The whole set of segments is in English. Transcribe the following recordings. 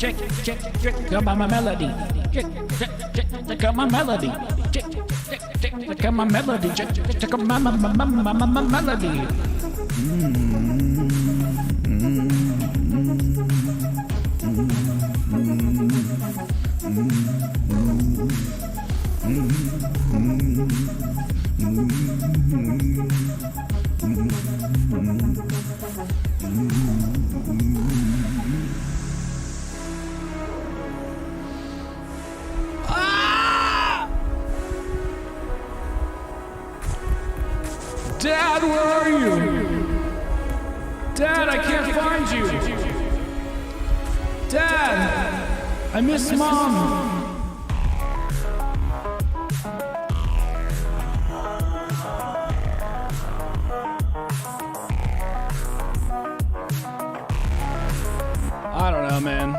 Check out my melody. Check out my melody. Check out my melody. Check out my melody. Dad, where are you? Dad, I can't find you. Dad, I miss Mom. I don't know, man.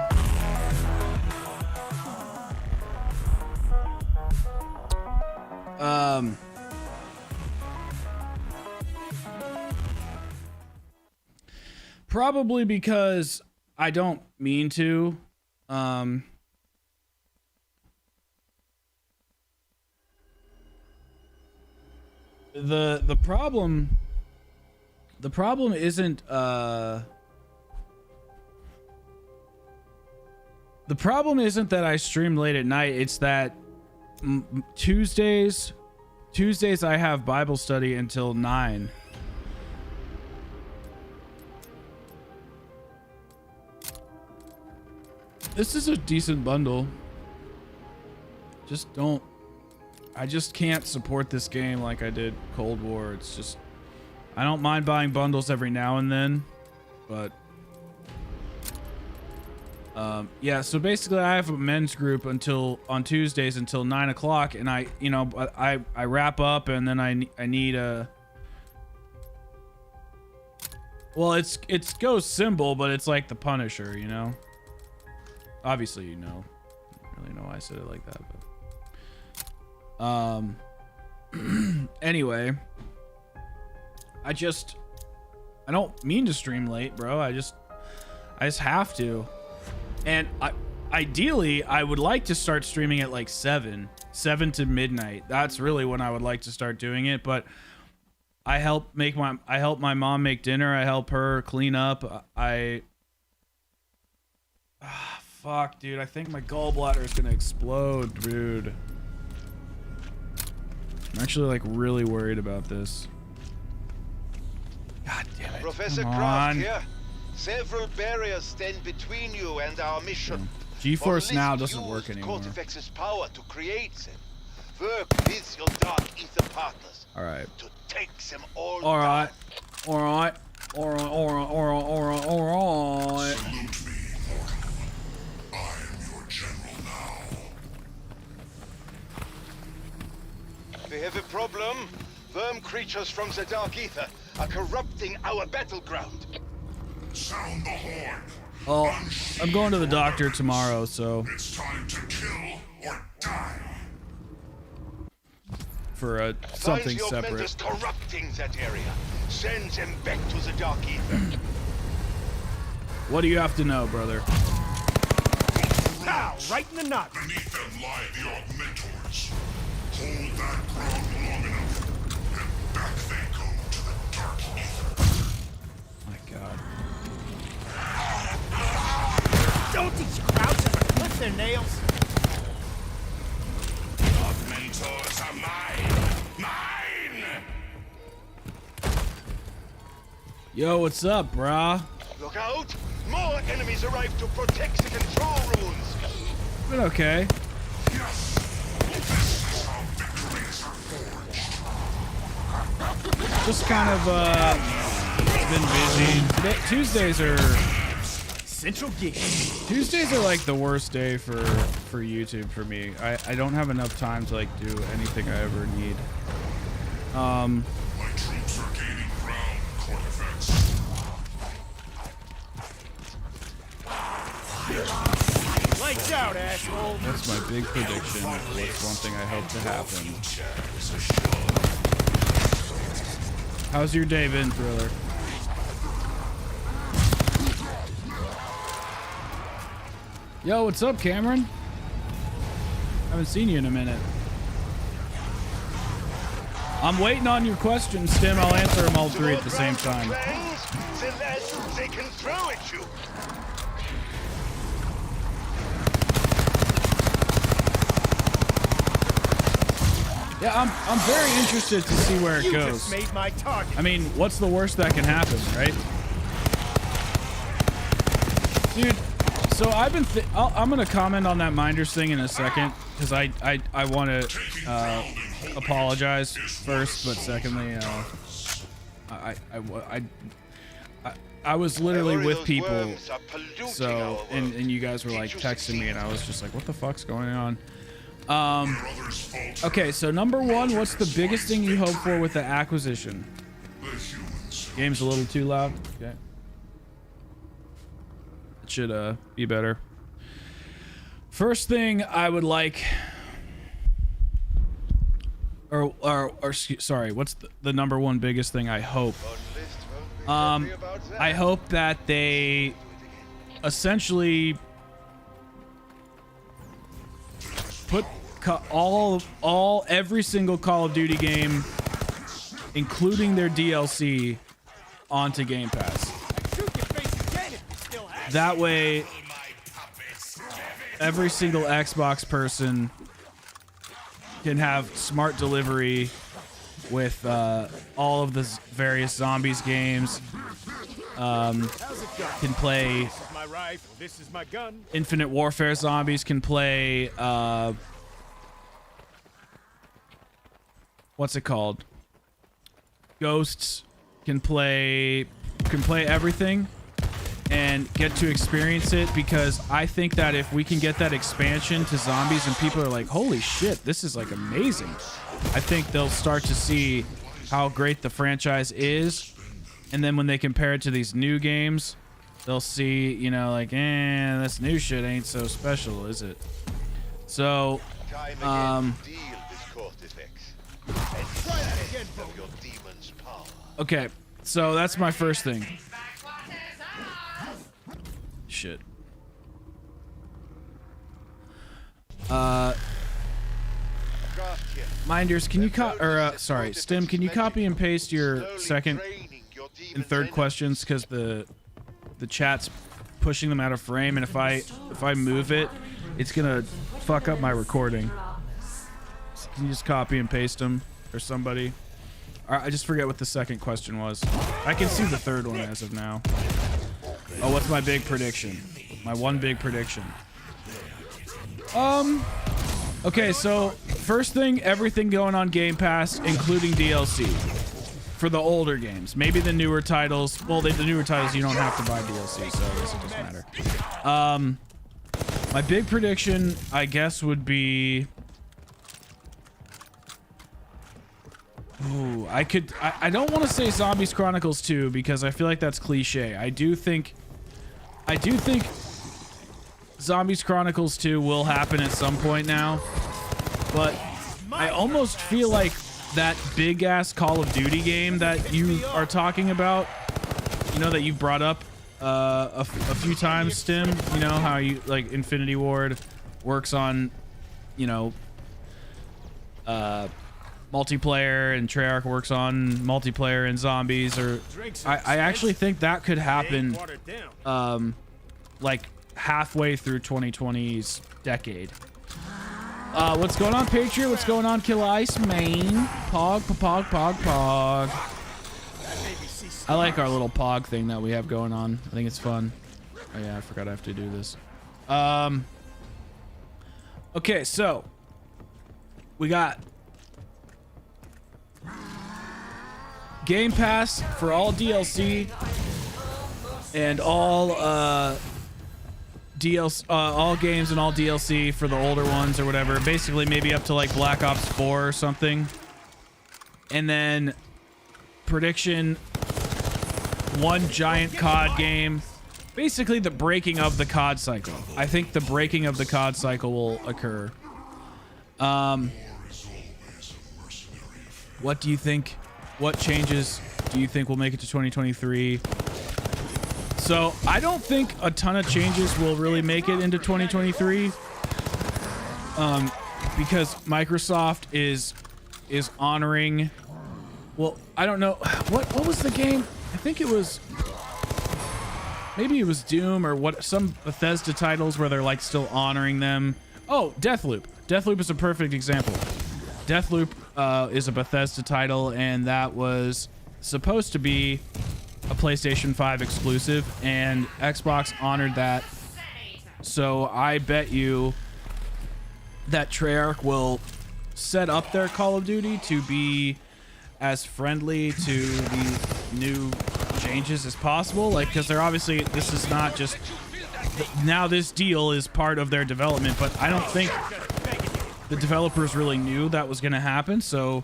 Probably because I don't mean to. The problem isn't the problem isn't that I stream late at night. It's that Tuesdays I have Bible study until 9. This is a decent bundle. I just can't support this game like I did Cold War. It's just, I don't mind buying bundles every now and then, but yeah, so basically I have a men's group on Tuesdays until 9 o'clock, and I wrap up, and then I need a, well, it's Ghost Symbol, but it's like the Punisher, you know? Obviously, you know. really know why I said it like that, but anyway, I don't mean to stream late, bro. I just have to. And ideally I would like to start streaming at like 7 to midnight. That's really when I would like to start doing it, but I help my mom make dinner. I help her clean up. Fuck, dude. I think my gallbladder is gonna explode, dude. I'm actually like really worried about this. God damn it. Professor Kraft here. Several barriers stand between you and our mission. GeForce Now doesn't work anymore. Cortifex's power to create them. Work with your dark ether partners. All right. To take them all All right. down. All right. All right. All right. All right. All right. All right. Salute me, mortal. I am your general now. We have a problem. Worm creatures from the dark ether are corrupting our battleground. Sound the horn. Well, I'm going to the doctor tomorrow, so It's time to kill or die. for something Find your separate. mentors corrupting that area. Send them back to the dark ether. What do you have to know, brother? Now, right in the nut. Beneath them lie the augmentors. Hold that ground long enough, and back they go to the dark ether. My God. Don't teach crowds ever clip their nails. Augmentors are mine! Mine! Yo, what's up, brah? Look out! More enemies arrive to protect the control rooms. Been okay. Yes! This is how victories are forged. Just kind of been busy. Tuesdays are Central gig. Tuesdays are like the worst day for YouTube for me. I don't have enough time to like do anything I ever need. My troops are gaining ground, Cortifex. Lights out, asshole. That's my big prediction. What's one thing I hope to happen. How's your day been, Thriller? Yo, what's up, Cameron? Haven't seen you in a minute. I'm waiting on your questions, Tim. I'll answer them all three at the same time. The less they can throw at you. Yeah, I'm very interested to see where it You goes. just made my target. I mean, what's the worst that can happen, right? Dude, so I've been I'm gonna comment on that Minders thing in a second, because I want to apologize first, but secondly, I was literally with people, so and you guys were like texting me, and I was just like, what the fuck's going on? Okay, so number one, what's the biggest thing you hope for with the acquisition? Game's a little too loud. Okay. It should be better. First thing I would like, sorry, what's the number one biggest thing I hope? I hope that they essentially put every single Call of Duty game, including their DLC, onto Game Pass. That way, every single Xbox person can have smart delivery with all of the various Zombies games. Can play My rifle. This is my gun. Infinite Warfare Zombies, can play what's it called? Ghosts, can play everything and get to experience it, because I think that if we can get that expansion to Zombies and people are like, holy shit, this is like amazing, I think they'll start to see how great the franchise is, and then when they compare it to these new games, they'll see, you know, like, this new shit ain't so special, is it? So, Time again to deal with court effects. And Try that again, of your demon's power. okay. So that's my first thing. Shit. Craft here. Minders, can you sorry, Stim, can you copy and paste your Slowly second draining your and demon's third energy. questions because the chat's pushing them out of frame, and if I move it, it's gonna fuck up my recording. So can you just copy and paste them, or somebody? I just forget what the second question was. I can see the third one as of now. Oh, what's my big prediction? My one big prediction. Okay, so first thing, everything going on Game Pass, including DLC for the older games. Maybe the newer titles. Well, the newer titles you don't have to buy DLC, so I guess it doesn't matter. My big prediction, I guess, would be. Ooh, I don't want to say Zombies Chronicles 2 because I feel like that's cliche. I do think Zombies Chronicles 2 will happen at some point now, but I almost feel like that big ass Call of Duty game that you are talking about, you know, that you brought up a few times, Tim, you know, how you like Infinity Ward works on, you know, multiplayer, and Treyarch works on multiplayer and zombies, or I actually think that could happen like halfway through 2020's decade. What's going on, Patriot? What's going on, Kill Ice Main? Pog. I like our little pog thing that we have going on. I think it's fun. Oh yeah, I forgot I have to do this. Okay, so we got Game Pass for all DLC and all DLC, all games and all DLC for the older ones or whatever. Basically, maybe up to like Black Ops 4 or something. And then prediction, one giant COD game. Basically, the breaking of the COD cycle. I think the breaking of the COD cycle will occur. What do you think? What changes do you think will make it to 2023? So I don't think a ton of changes will really make it into 2023, because Microsoft is honoring. Well, I don't know what was the game. I think it was maybe it was Doom or what, some Bethesda titles where they're like still honoring them. Oh, Deathloop. Deathloop is a perfect example. Deathloop is a Bethesda title, and that was supposed to be a PlayStation 5 exclusive, and Xbox honored that. So I bet you that Treyarch will set up their Call of Duty to be as friendly to the new changes as possible. Like, because they're obviously, this is not just, now this deal is part of their development, but I don't think the developers really knew that was going to happen. So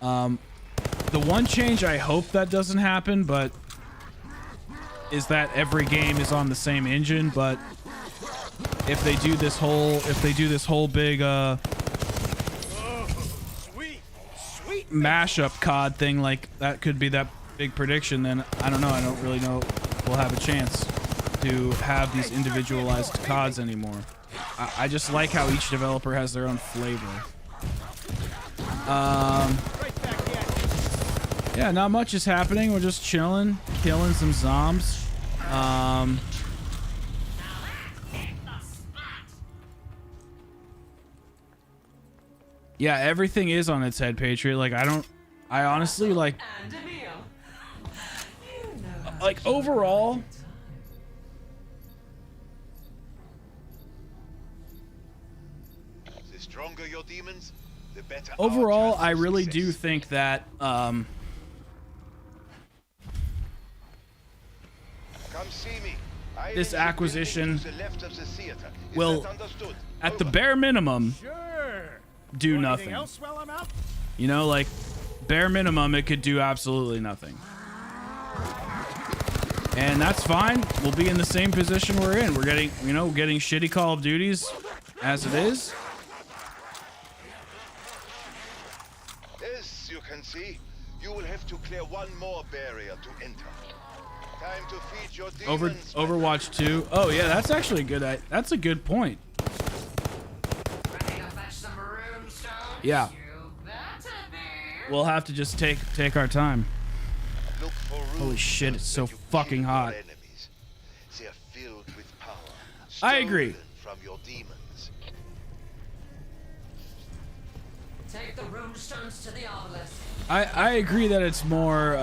the one change I hope that doesn't happen, but is that every game is on the same engine. But if they do this whole big mashup COD thing, like that could be that big prediction, then I don't know. I don't really know if we'll have a chance to have these individualized CODs anymore. I just like how each developer has their own flavor. Yeah, not much is happening. We're just chilling, killing some zombs. Yeah, everything is on its head, Patriot. Like, I honestly, like overall, The stronger your demons, the better. overall, our I chance of really success. do think that, Come see me. I this am the acquisition building to the left of the theater. Is will, that understood? at the Over. bare minimum, Sure. do Anything nothing. else while I'm out? You know, like, bare minimum, it could do absolutely nothing. And that's fine. We'll be in the same position we're in. We're getting, you know, getting shitty Call of Duties as it is. As you can see, you will have to clear one more barrier to enter. Time to feed your demons. Overwatch 2. Oh yeah, that's actually a good. That's a good point. Yeah. We'll have to just take our time. Look for Holy shit, it's so that you fucking kill your hot. enemies. They are filled with power. I agree. Stolen from your demons. Take the rune stones to the obelisk. I agree that it's more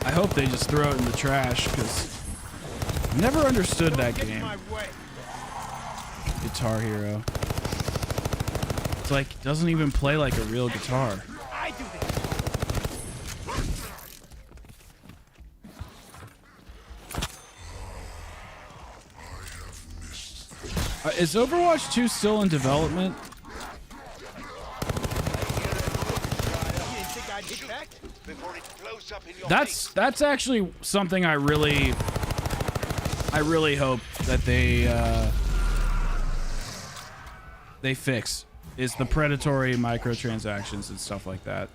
I hope they just throw it in the trash, because I never understood that game. My way. Guitar Hero. It's like, it doesn't even play like a real guitar. I do this. Is Overwatch 2 still in development? You didn't think I'd hit back? Before it blows up in your face. That's actually something I really hope that they fix, is the predatory microtransactions and stuff like that.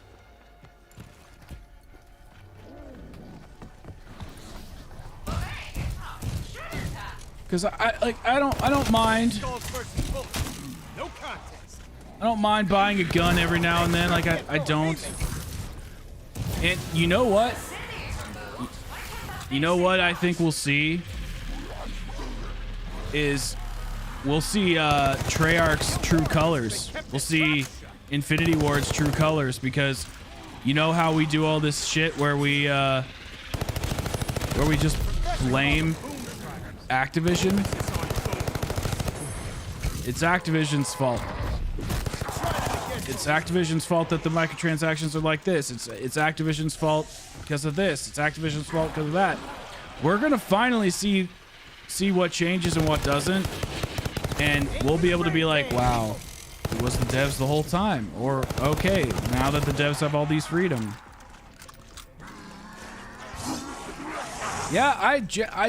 Because I don't mind. Skulls versus bullets. No contest. I don't mind buying a gun every now and then. Like I don't. And you know what? You know what I think we'll see is we'll see Treyarch's true colors. We'll see Infinity Ward's true colors, because you know how we do all this shit where we just blame Activision. It's Activision's fault. It's Activision's fault that the microtransactions are like this. It's Activision's fault because of this. It's Activision's fault because of that. We're gonna finally see what changes and what doesn't, and we'll be able to be like, wow, it was the devs the whole time, or okay, now that the devs have all these freedom. Yeah, I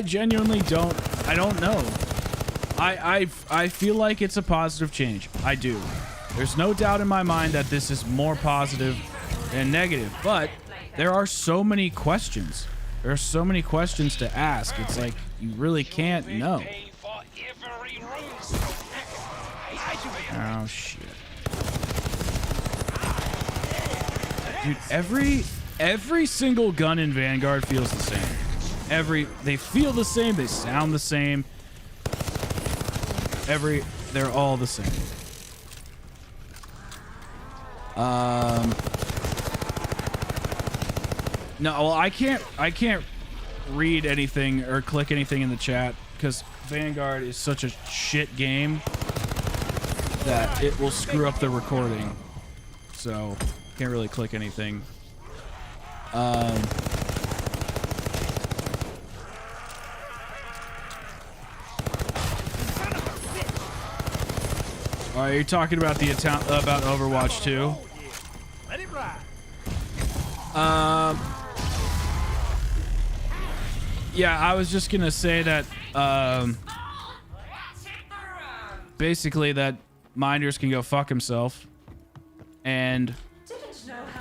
genuinely don't know. I feel like it's a positive change. I do. There's no doubt in my mind that this is more positive than negative, but there are so many questions. There are so many questions to ask. It's like you really can't know. Oh shit. Dude, every single gun in Vanguard feels the same. They feel the same, they sound the same. They're all the same. No, well, I can't read anything or click anything in the chat because Vanguard is such a shit game that it will screw up the recording. So, can't really click anything. Are you talking about about Overwatch 2? Let it ride. Yeah, I was just gonna say that basically that Minders can go fuck himself, and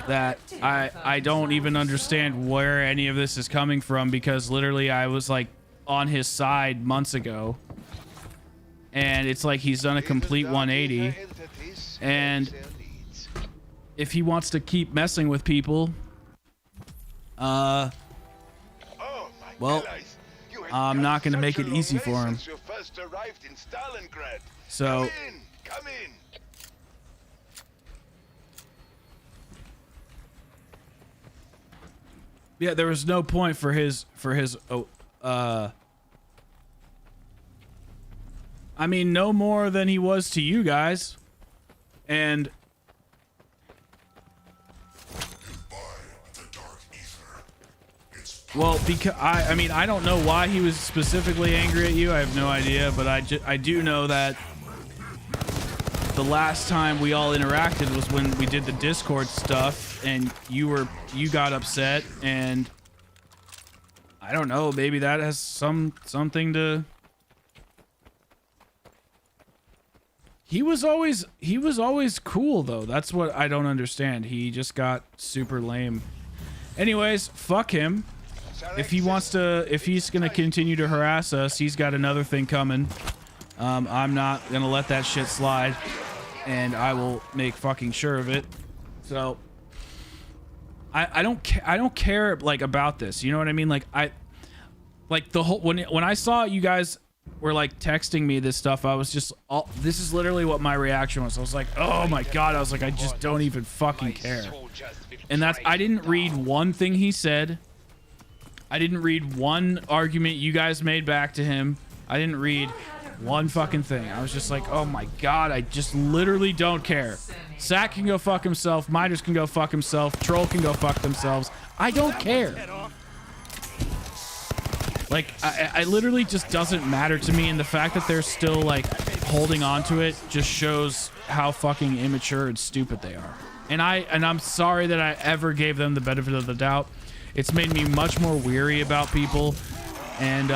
that I don't even understand where any of this is coming from, because literally I was like on his side months ago, and it's like he's done a complete 180, and if he wants to keep messing with people, well, I'm not going to make it easy for him. So, come in. yeah, there was no point for his I mean, no more than he was to you guys. And well, because I mean, I don't know why he was specifically angry at you. I have no idea, but I do know that the last time we all interacted was when we did the Discord stuff, and you got upset, and I don't know, maybe that has something to. He was always cool though. That's what I don't understand. He just got super lame. Anyways, fuck him. If he's gonna continue to harass us, he's got another thing coming. I'm not gonna let that shit slide, and I will make fucking sure of it. So I don't care like about this. You know what I mean? Like the whole when I saw you guys were like texting me this stuff, I was just this is literally what my reaction was. I was like, oh my god. I was like, I just don't even fucking care. And I didn't read one thing he said. I didn't read one argument you guys made back to him. I didn't read one fucking thing. I was just like, oh my god, I just literally don't care. Sack can go fuck himself. Minders can go fuck himself. Troll can go fuck themselves. I don't care. Like, I literally just doesn't matter to me, and the fact that they're still like holding on to it just shows how fucking immature and stupid they are. And I'm sorry that I ever gave them the benefit of the doubt. It's made me much more weary about people. And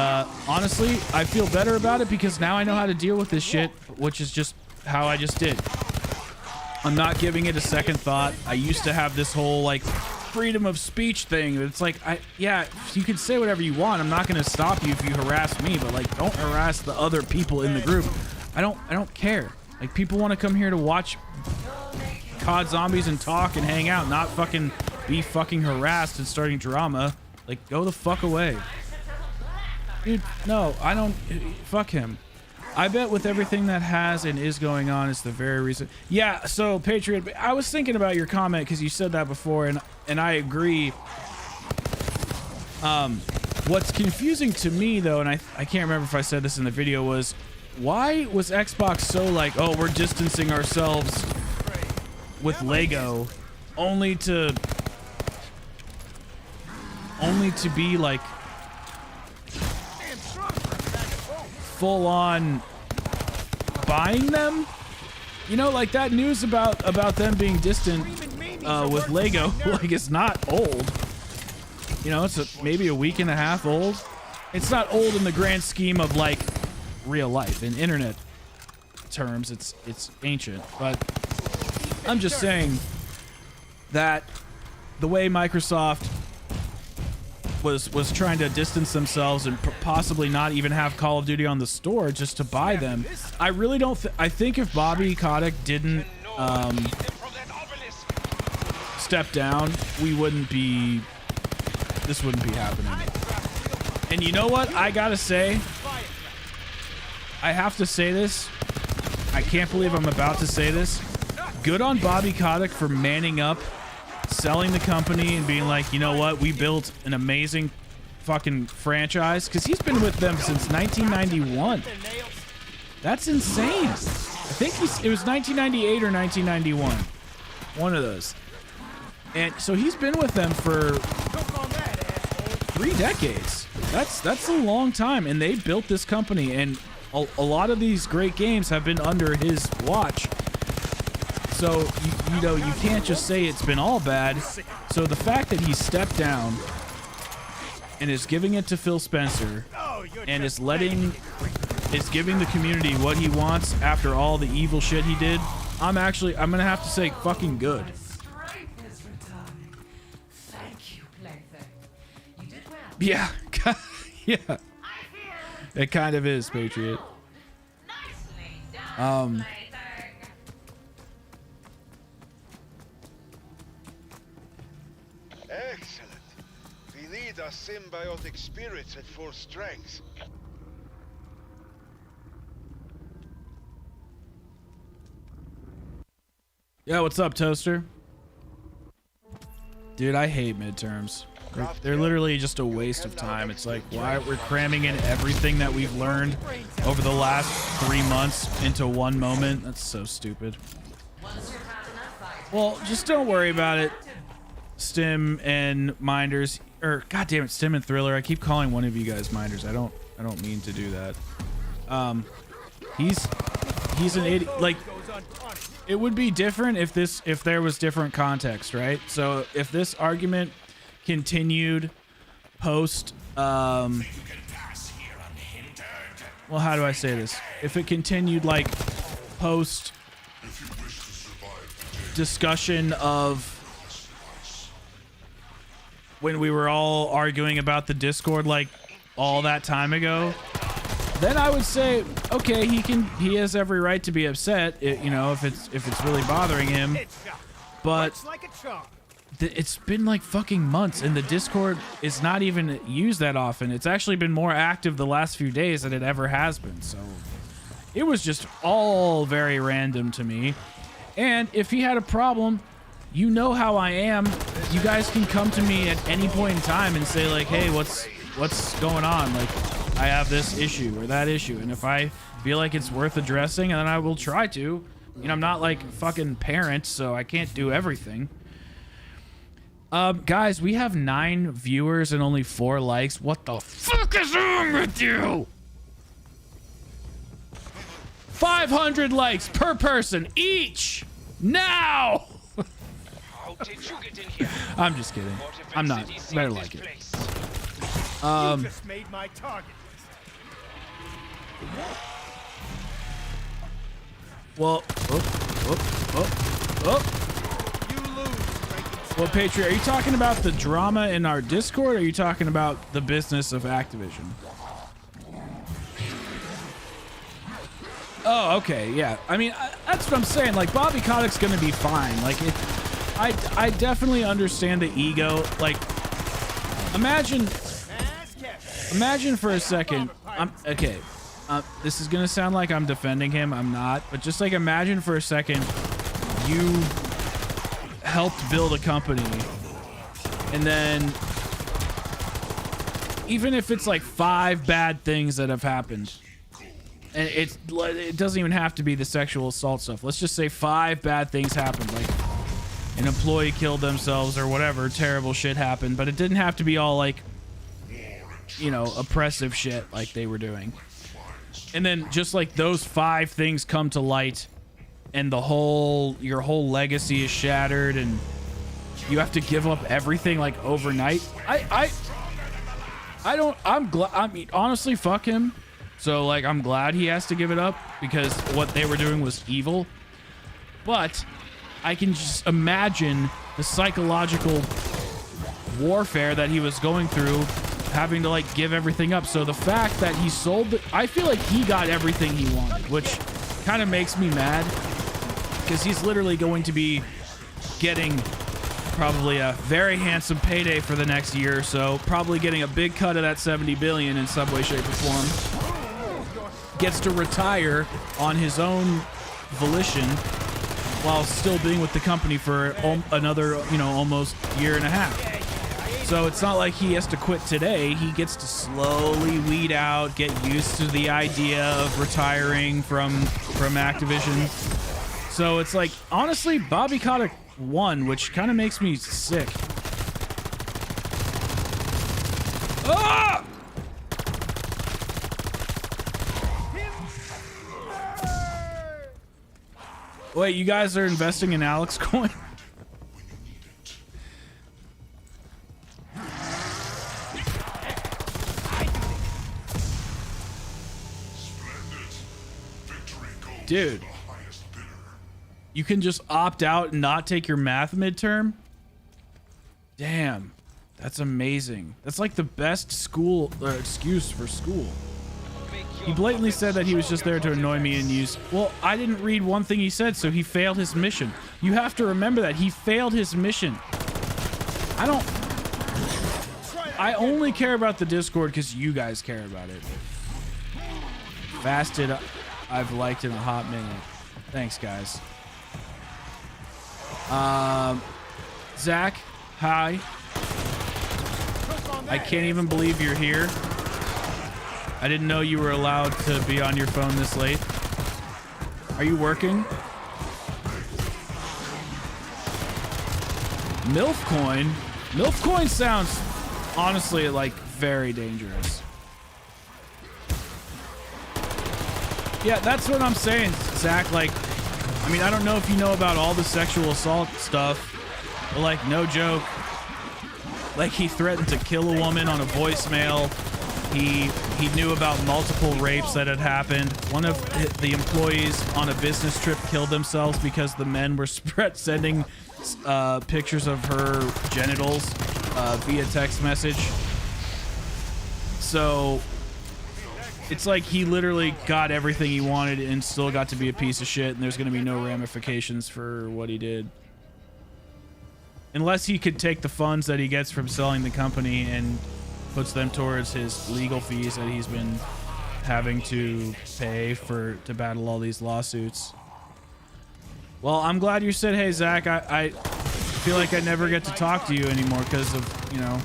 honestly, I feel better about it because now I know how to deal with this shit, which is just how I just did. I'm not giving it a second thought. I used to have this whole like freedom of speech thing. It's like, yeah, you can say whatever you want. I'm not going to stop you if you harass me, but like, don't harass the other people in the group. I don't care. Like, people want to come here to watch COD Zombies and talk and hang out, not fucking be fucking harassed and starting drama. Like, go the fuck away. Dude, no, I don't. Fuck him. I bet with everything that has and is going on is the very reason. Yeah, so Patriot, I was thinking about your comment because you said that before, and I agree. What's confusing to me though, and I can't remember if I said this in the video, was why was Xbox so like, oh, we're distancing ourselves with Lego, only to be like full on buying them, you know, like that news about them being distant with Lego, like, it's not old, you know, it's maybe a week and a half old. It's not old in the grand scheme of like real life. In internet terms, it's ancient, but I'm just saying that the way Microsoft was trying to distance themselves and possibly not even have Call of Duty on the store just to buy them. I really don't. I think if Bobby Kotick didn't step down, this wouldn't be happening. And you know what? I gotta say, I have to say this. I can't believe I'm about to say this. Good on Bobby Kotick for manning up, selling the company and being like, you know what, we built an amazing fucking franchise, because he's been with them since 1991. That's insane. I think it was 1998 or 1991, one of those. And so he's been with them for 3 decades. That's a long time, and they built this company, and a lot of these great games have been under his watch. So, you know, you can't just say it's been all bad. So the fact that he stepped down and is giving it to Phil Spencer and is giving the community what he wants after all the evil shit he did, I'm gonna have to say fucking good. Thank you, Plaything. You did well. Yeah. Yeah. It kind of is, Patriot. Nicely done, Plaything. Excellent. We need our symbiotic spirits at full strength. Yeah, what's up, Toaster? Dude, I hate midterms. They're literally just a waste of time. It's like, why we're cramming in everything that we've learned over the last 3 months into one moment. That's so stupid. Well, just don't worry about it, Stim and Minders, or goddamn it, Stim and Thriller. I keep calling one of you guys Minders. I don't mean to do that. He's an idiot. Like, it would be different if there was different context, right? So if this argument continued post well, how do I say this? If it continued like post discussion of when we were all arguing about the Discord like all that time ago, then I would say, okay, he has every right to be upset, you know, if it's really bothering him. But it's been like fucking months, and the Discord is not even used that often. It's actually been more active the last few days than it ever has been. So it was just all very random to me. And if he had a problem, you know how I am. You guys can come to me at any point in time and say like, hey, what's going on? Like, I have this issue or that issue. And if I feel like it's worth addressing, then I will try to. You know, I'm not like fucking parent, so I can't do everything. Guys, we have 9 viewers and only 4 likes. What the fuck is wrong with you? 500 likes per person each now. How did you get in here? I'm just kidding. I'm not. Better like it. You just made my target list. Well, You lose, well, Patriot, are you talking about the drama in our Discord, or are you talking about the business of Activision? Oh, okay, yeah. I mean, that's what I'm saying. Like, Bobby Kotick's gonna be fine. Like, I definitely understand the ego. Like, imagine for a second. Okay. This is gonna sound like I'm defending him. I'm not. But just like imagine for a second, you helped build a company, and then even if it's like 5 bad things that have happened, and it doesn't even have to be the sexual assault stuff. Let's just say 5 bad things happened, like an employee killed themselves or whatever terrible shit happened, but it didn't have to be all like, you know, oppressive shit like they were doing. And then just like those 5 things come to light, and your whole legacy is shattered, and you have to give up everything like overnight. I mean, honestly, fuck him. So like, I'm glad he has to give it up because what they were doing was evil. But I can just imagine the psychological warfare that he was going through, having to like give everything up. So the fact that he sold I feel like he got everything he wanted, which kind of makes me mad, because he's literally going to be getting probably a very handsome payday for the next year or so, probably getting a big cut of that 70 billion in some way, shape, or form. Gets to retire on his own volition while still being with the company for another, you know, almost year and a half. So it's not like he has to quit today. He gets to slowly weed out, get used to the idea of retiring from Activision. So it's like, honestly, Bobby Kotick won, which kind of makes me sick. Ah! Wait, you guys are investing in Alex coin? Dude, you can just opt out and not take your math midterm? Damn, that's amazing. That's like the best school excuse for school. He blatantly said that he was just there to annoy me and use... Well, I didn't read one thing he said, so he failed his mission. You have to remember that. He failed his mission. I only care about the Discord because you guys care about it. Fasted, I've liked in a hot minute. Thanks, guys. Zach, hi. I can't even believe you're here. I didn't know you were allowed to be on your phone this late. Are you working? MILF coin? MILF coin sounds honestly like very dangerous. Yeah, that's what I'm saying, Zach. Like, I mean, I don't know if you know about all the sexual assault stuff, but like, no joke. Like, he threatened to kill a woman on a voicemail. He knew about multiple rapes that had happened. One of the employees on a business trip killed themselves because the men were sending pictures of her genitals via text message. So it's like he literally got everything he wanted and still got to be a piece of shit, and there's going to be no ramifications for what he did. Unless he could take the funds that he gets from selling the company and puts them towards his legal fees that he's been having to pay to battle all these lawsuits. Well, I'm glad you said, hey, Zach, I feel like I never get to talk to you anymore because of, you know,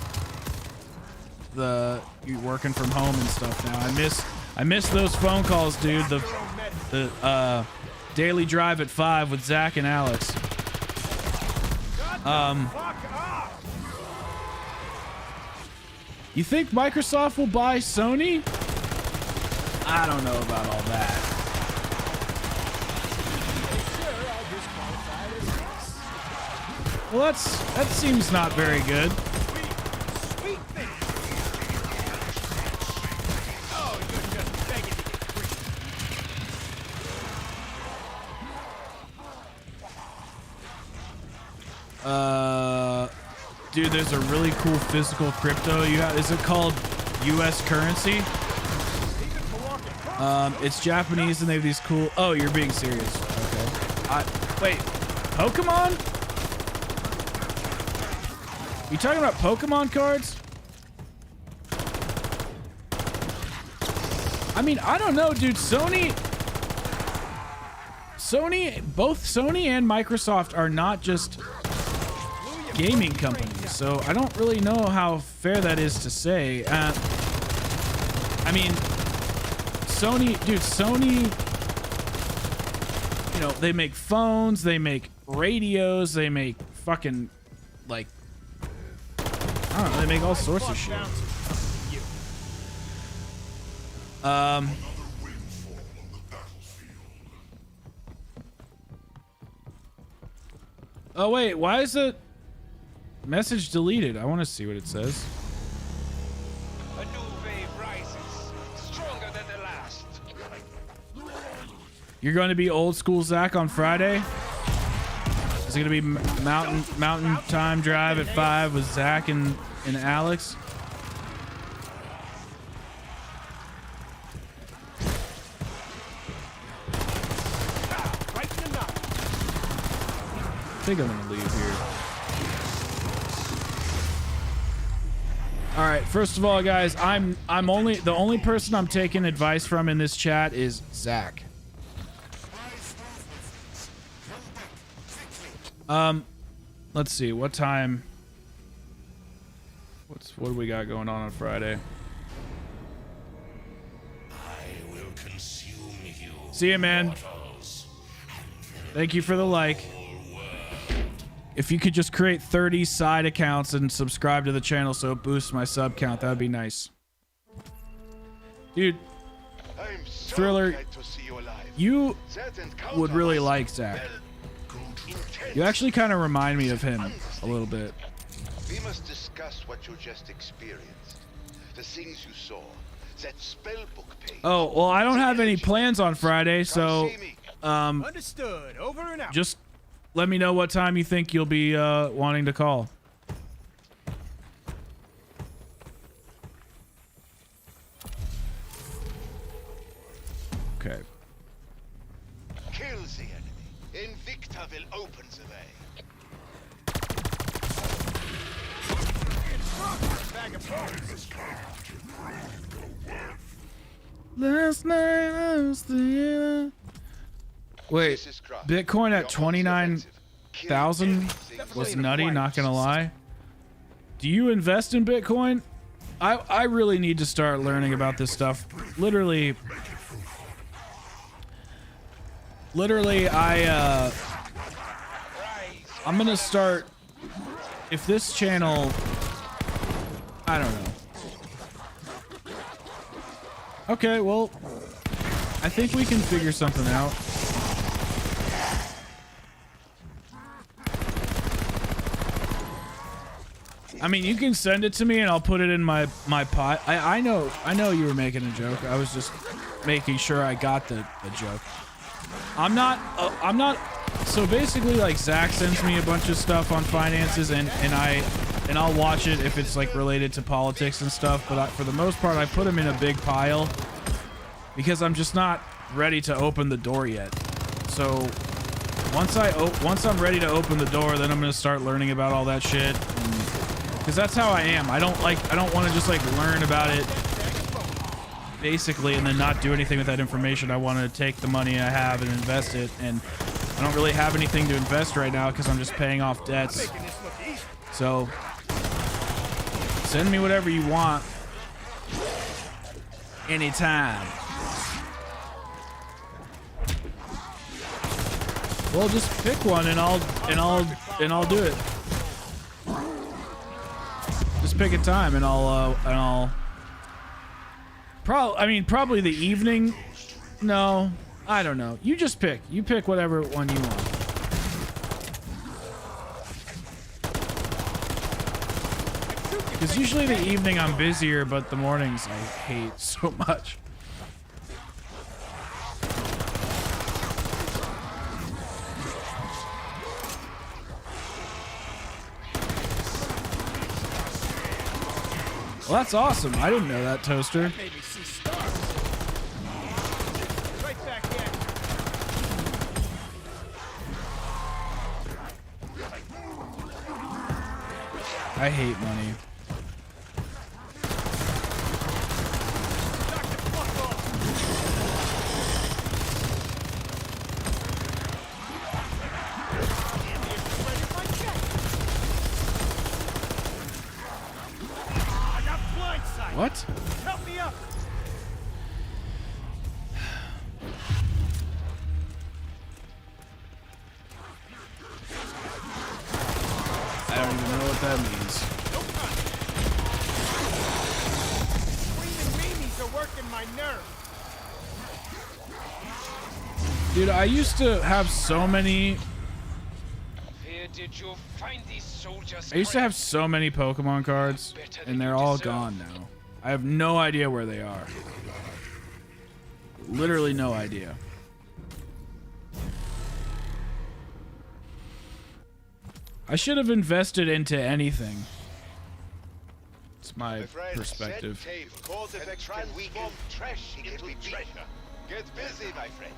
you working from home and stuff now. I miss those phone calls, dude. The daily drive at 5 with Zach and Alex. You think Microsoft will buy Sony? I don't know about all that. Well, that seems not very good. Dude, there's a really cool physical crypto you have. Is it called US currency? It's Japanese and they have these cool. Oh, you're being serious. Okay. Wait, Pokemon? You talking about Pokemon cards? I mean, I don't know, dude. Both Sony and Microsoft are not just gaming companies, so I don't really know how fair that is to say. I mean, Sony, you know, they make phones, they make radios, they make fucking, like, I don't know, they make all sorts of shit. Oh wait, why is it message deleted? I want to see what it says. A new wave rises, stronger than the last. You're going to be old school Zach on Friday? Is it going to be mountain time drive at 5 with Zach and Alex? I think I'm gonna leave here. All right, first of all, guys, the only person I'm taking advice from in this chat is Zach. Let's see, what time? What do we got going on Friday? I will consume you. See ya, man. Thank you for the like. If you could just create 30 side accounts and subscribe to the channel so it boosts my sub count, that would be nice. Dude, I'm so Thriller, glad to see you alive. you That encounter would really was, like Zach. well, intense. You actually kind of remind me of him a little bit. We must discuss what you just experienced. The things you saw. That spellbook page. Oh, well, I don't have any plans on Friday, so Understood. Over and out. just let me know what time you think you'll be wanting to call. Okay. Kill the enemy. Invicta will open the way. Bag of bones. Last night I was the Wait, This is Kraft. Bitcoin at Your 29,000 everything. was nutty, not gonna lie. Do you invest in Bitcoin? I really need to start learning about this stuff. Literally, I'm gonna start, if this channel, I don't know. Okay, well, I think we can figure something out. I mean, you can send it to me and I'll put it in my pot. I know you were making a joke. I was just making sure I got the joke. I'm not. So basically, like, Zach sends me a bunch of stuff on finances, and I'll watch it if it's like related to politics and stuff. But for the most part, I put them in a big pile because I'm just not ready to open the door yet. So once I'm ready to open the door, then I'm gonna start learning about all that shit. Because that's how I am. I don't want to just like learn about it basically and then not do anything with that information. I want to take the money I have and invest it, and I don't really have anything to invest right now because I'm just paying off debts. So send me whatever you want anytime. Well, just pick one and I'll do it. Just pick a time and I'll probably the evening. No, I don't know. You just pick. You pick whatever one you want. Because usually the evening I'm busier, but the mornings I hate so much. Well, that's awesome. I didn't know that, Toaster. I hate money. What? Help me up. I don't even know what that means. Screaming meanies are working my nerve. Dude, I used to have so many. Where did you find these soldiers? I used to have so many Pokemon cards, and they're all gone now. I have no idea where they are. Literally no idea. I should have invested into anything. It's my perspective. Transform trash into treasure. Get busy, my friend.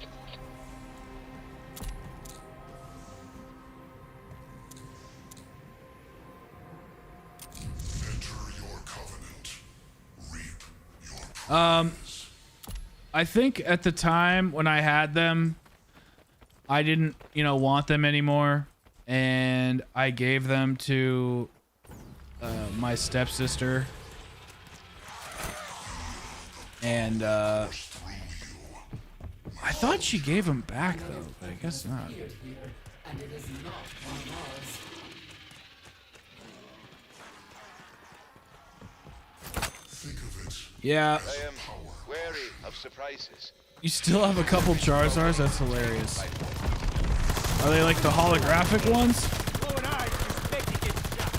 I think at the time when I had them, I didn't, want them anymore, and I gave them to my stepsister, and I thought she gave them back though, but I guess not. Yeah. I am wary of surprises. You still have a couple Charizards? That's hilarious. Are they like the holographic ones? Blowing eyes just make me get shot.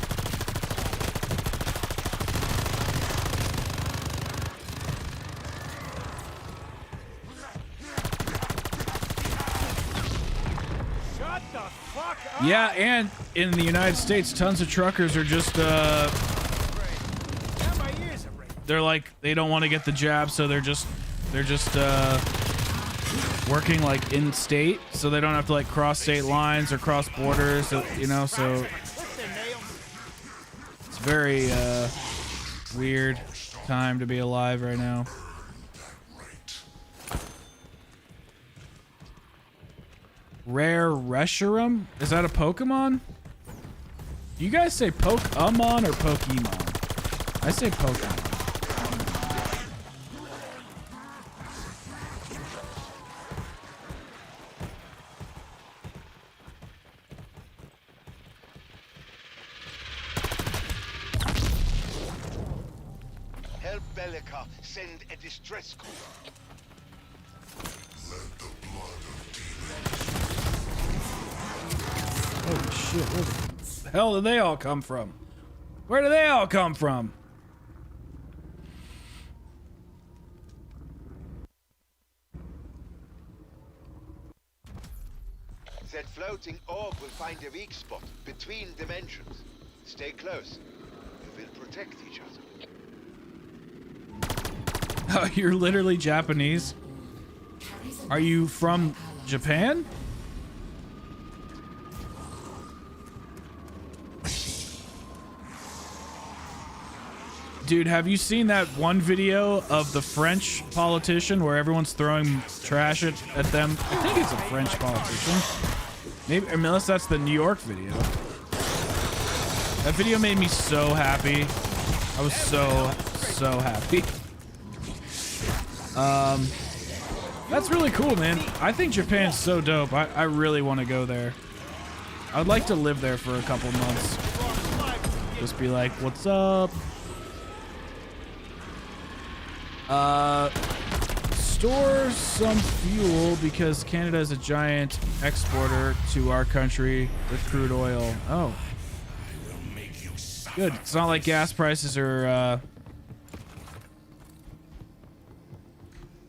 Shut the fuck up. Yeah, and in the United States, tons of truckers are just, they're like, they don't want to get the jab, so they're just working like in state, so they don't have to like cross state lines or cross borders, so it's very weird time to be alive right now. Rare Reshiram? Is that a Pokemon? Do you guys say Pokemon or Pokemon? I say Pokemon. Help Bellica send a distress call. Let the blood of Holy shit, where the hell did they all come from? Where do they all come from? That floating orb will find a weak spot between dimensions. Stay close. We will protect each other. Oh, you're literally Japanese? Are you from Japan? Dude, have you seen that one video of the French politician where everyone's throwing trash at them? I think it's a French politician. Maybe, unless that's the New York video. That video made me so happy. I was so happy. That's really cool, man. I think Japan's so dope. I really want to go there. I'd like to live there for a couple months. Just be like, what's up? Store some fuel because Canada is a giant exporter to our country with crude oil. Oh. Good. It's not like gas prices are,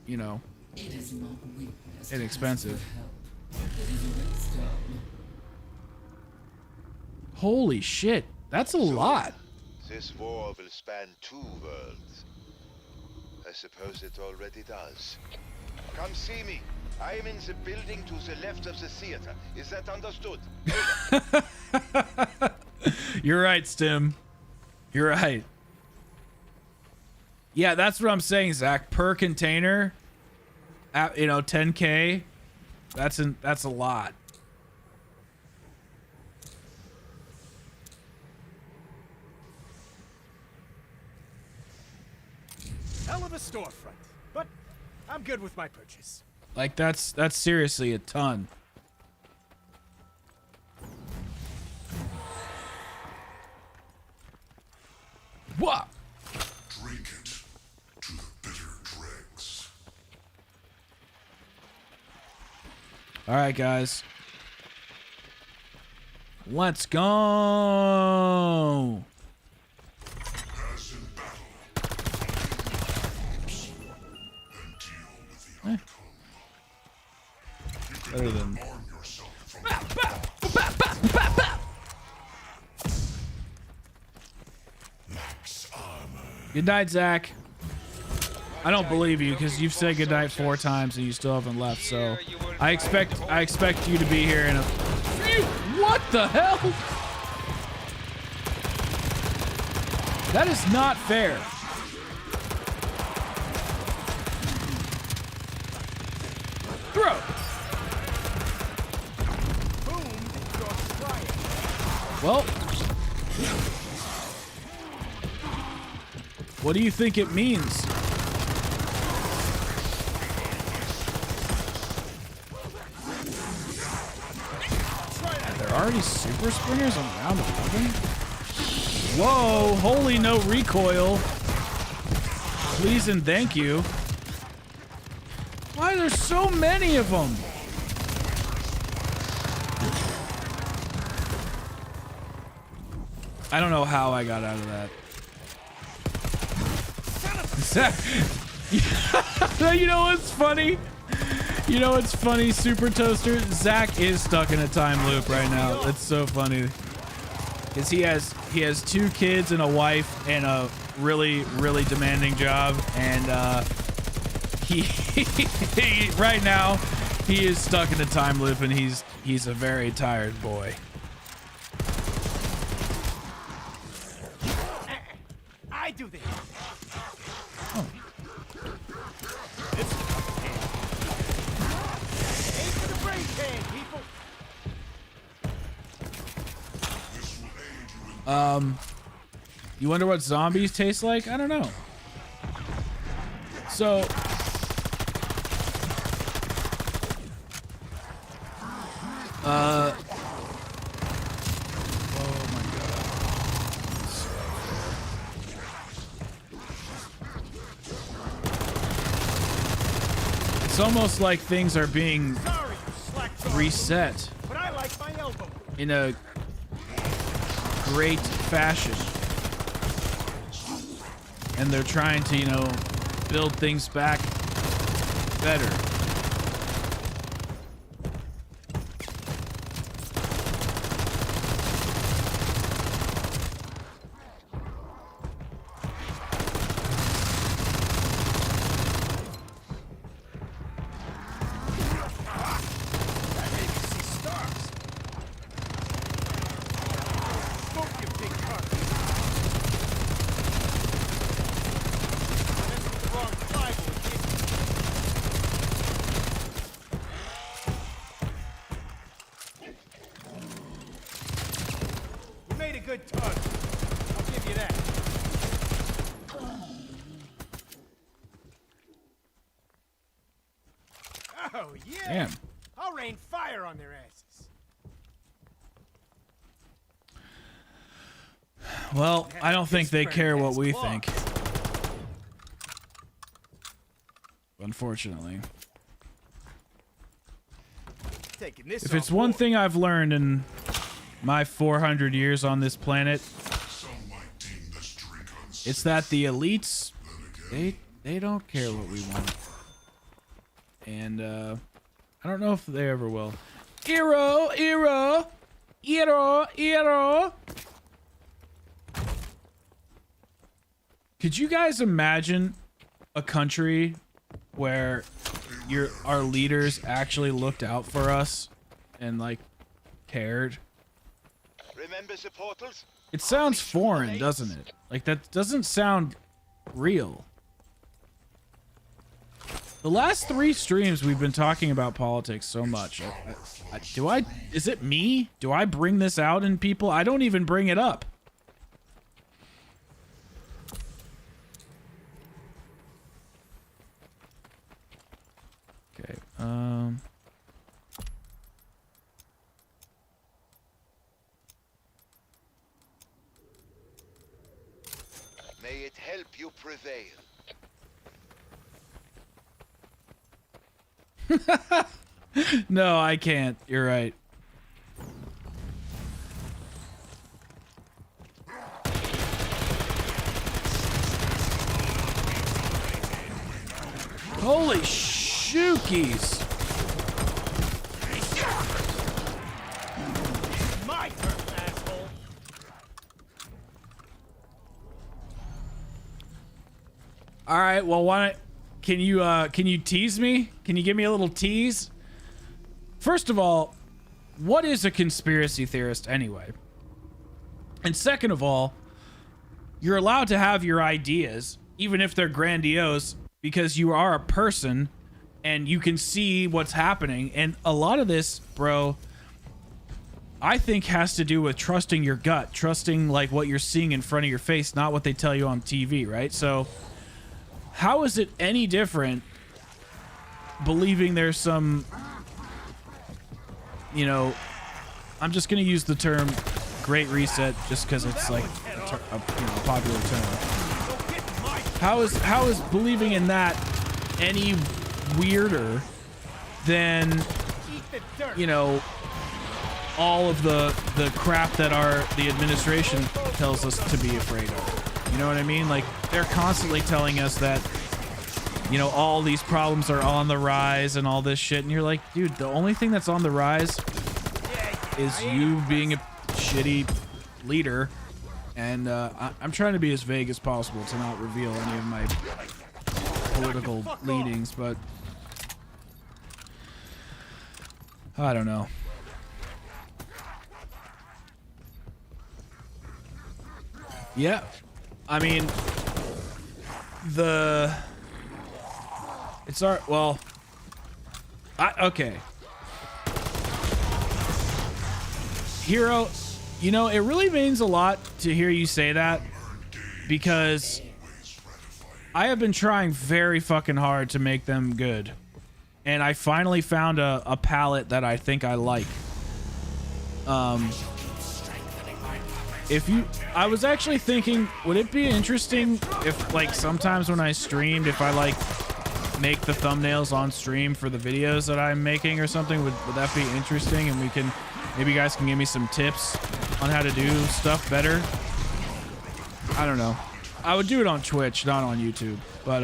you know, inexpensive. Holy shit. That's a lot. This war will span 2 worlds. I suppose it already does. Come see me. I am in the building to the left of the theater. Is that understood? You're right, Stim. You're right. Yeah, that's what I'm saying, Zach. Per container, you know, 10K. That's a lot. Hell of a storefront, but I'm good with my purchase. Like that's seriously a ton. What? Drink it to the bitter dregs. All right, guys. Let's go. As in battle, then deal with the outcome. Better than. Arm yourself from max armor. Good night, Zach. I don't believe you because you've said good night 4 times and you still haven't left. So I expect you to be here in a. What the hell? That is not fair. Throw. Well, what do you think it means? There are already super springers on round 11? Whoa, holy no recoil. Please and thank you. Why are there so many of them? I don't know how I got out of that. Zach, you know what's funny? You know what's funny, Super Toaster? Zach is stuck in a time loop right now. It's so funny. Because he has 2 kids and a wife and a really demanding job, and he right now he is stuck in a time loop, and he's a very tired boy. I do this. Oh. Aim for the brain pan, people. You wonder what zombies taste like? I don't know. So oh my god. It's almost like things are being Sorry, you slack jaw, reset but I like my elbow. in a great fashion. and they're trying to, you know, build things back better. Good target. I'll give you that. Oh, yeah. Damn. I'll rain fire on their asses. Well, I don't think they care what we think. Unfortunately. Taking this If it's one thing I've learned in my 400 years on this planet, it's that the elites, they don't care what we want. And I don't know if they ever will. Eero. Could you guys imagine a country where our leaders actually looked out for us and like cared? Remember the portals? It sounds foreign, doesn't it? Like, that doesn't sound real. The last 3 streams we've been talking about politics so much. Is it me? Do I bring this out in people? I don't even bring it up. Okay, May it help you prevail. no, I can't. You're right. Holy shookies. My turn, asshole. All right, well, can you tease me? Can you give me a little tease? First of all, what is a conspiracy theorist anyway? And second of all, you're allowed to have your ideas, even if they're grandiose, because you are a person and you can see what's happening. And a lot of this, bro, I think has to do with trusting your gut, trusting like what you're seeing in front of your face, not what they tell you on TV, right? So how is it any different believing there's some, you know, I'm just going to use the term Great Reset just because it's like a popular term. How is believing in that any weirder than, you know, all of the crap that the administration tells us to be afraid of? You know what I mean? Like, they're constantly telling us that, you know, all these problems are on the rise and all this shit, and you're like, dude, the only thing that's on the rise is you being a shitty leader. And I'm trying to be as vague as possible to not reveal any of my political leanings, but I don't know. Yeah, I mean, it's our, well, okay. Hero, you know, it really means a lot to hear you say that, because I have been trying very fucking hard to make them good. And I finally found a palette that I think I like. I was actually thinking, would it be interesting if, like, sometimes when I streamed, if I, like, make the thumbnails on stream for the videos that I'm making or something? Would that be interesting? And maybe you guys can give me some tips on how to do stuff better. I don't know. I would do it on Twitch, not on YouTube. But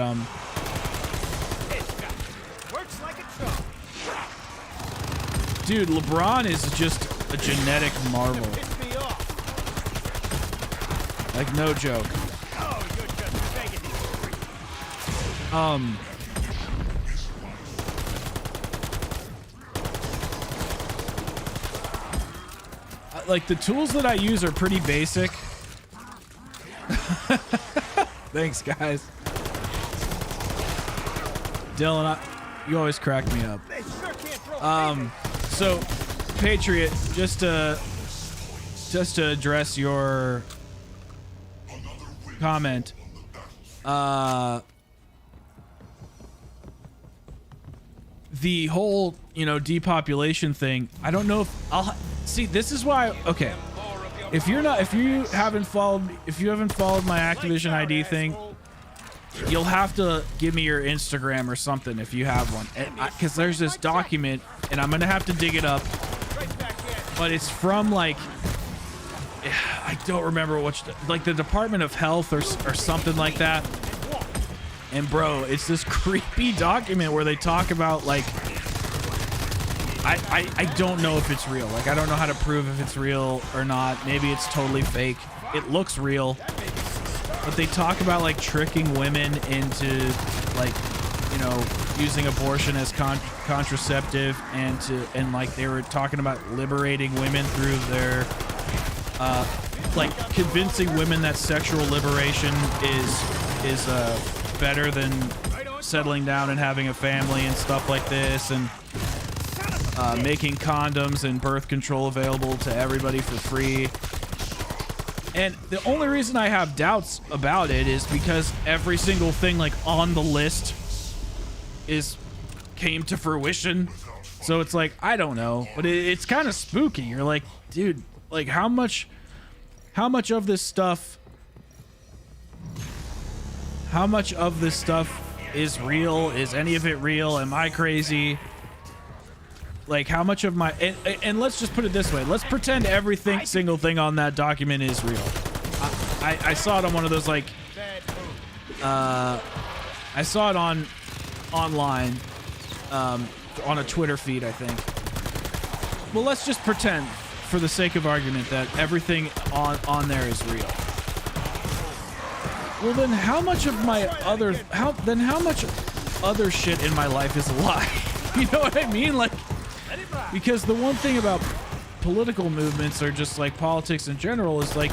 Works like a charm. dude, LeBron is just a genetic marvel. Piss me off. Like, no joke. Oh, you're just begging these freaks. Like, the tools that I use are pretty basic. Thanks, guys. Dylan, you always crack me up. They sure can't throw So, Patriot, just to address your comment, the whole, you know, depopulation thing, I don't know if I'll see. This is why. Okay, if you haven't followed my Activision ID thing, you'll have to give me your Instagram or something if you have one, because there's this document, and I'm gonna have to dig it up. But it's from, like, I don't remember which, like the Department of Health or something like that. And bro, it's this creepy document where they talk about, like, I don't know if it's real. Like, I don't know how to prove if it's real or not. Maybe it's totally fake. It looks real. But they talk about, like, tricking women into, like, you know, using abortion as contraceptive, and like they were talking about liberating women through their like convincing women that sexual liberation is better than settling down and having a family and stuff like this, and making condoms and birth control available to everybody for free. And the only reason I have doubts about it is because every single thing, like, on the list came to fruition. So it's like, I don't know, but it's kind of spooky. You're like, dude, like, how much of this stuff is real? Is any of it real? Am I crazy? Like, how much of my, and let's just put it this way. Let's pretend single thing on that document is real. I saw it on one of those, like, I saw it online, on a Twitter feed, I think. Well, let's just pretend, for the sake of argument, that everything on there is real. Well, then how much of my how much other shit in my life is a lie? You know what I mean? Like, because the one thing about political movements, or just like politics in general, is like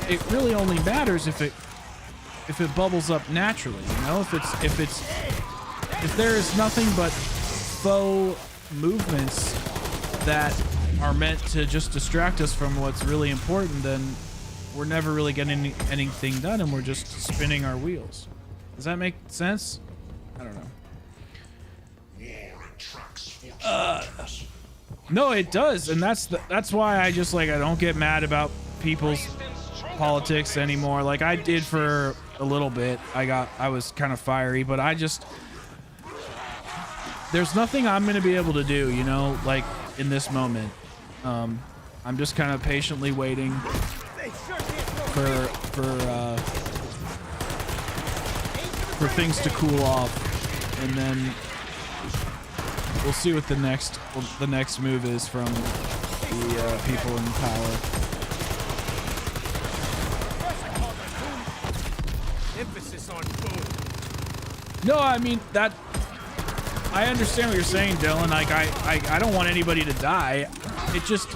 it really only matters if it bubbles up naturally, you know? If there is nothing but faux movements that are meant to just distract us from what's really important, then we're never really getting anything done, and we're just spinning our wheels. Does that make sense? I don't know. No, it does, and that's why I just, like, I don't get mad about people's politics anymore. Like, I did for a little bit. I was kind of fiery, but there's nothing I'm gonna be able to do, you know, like, in this moment. I'm just kind of patiently waiting for things to cool off, and then we'll see what the next move is from the people in power. Emphasis on food. No, I mean, that, I understand what you're saying, Dylan. Like, I don't want anybody to die. It's just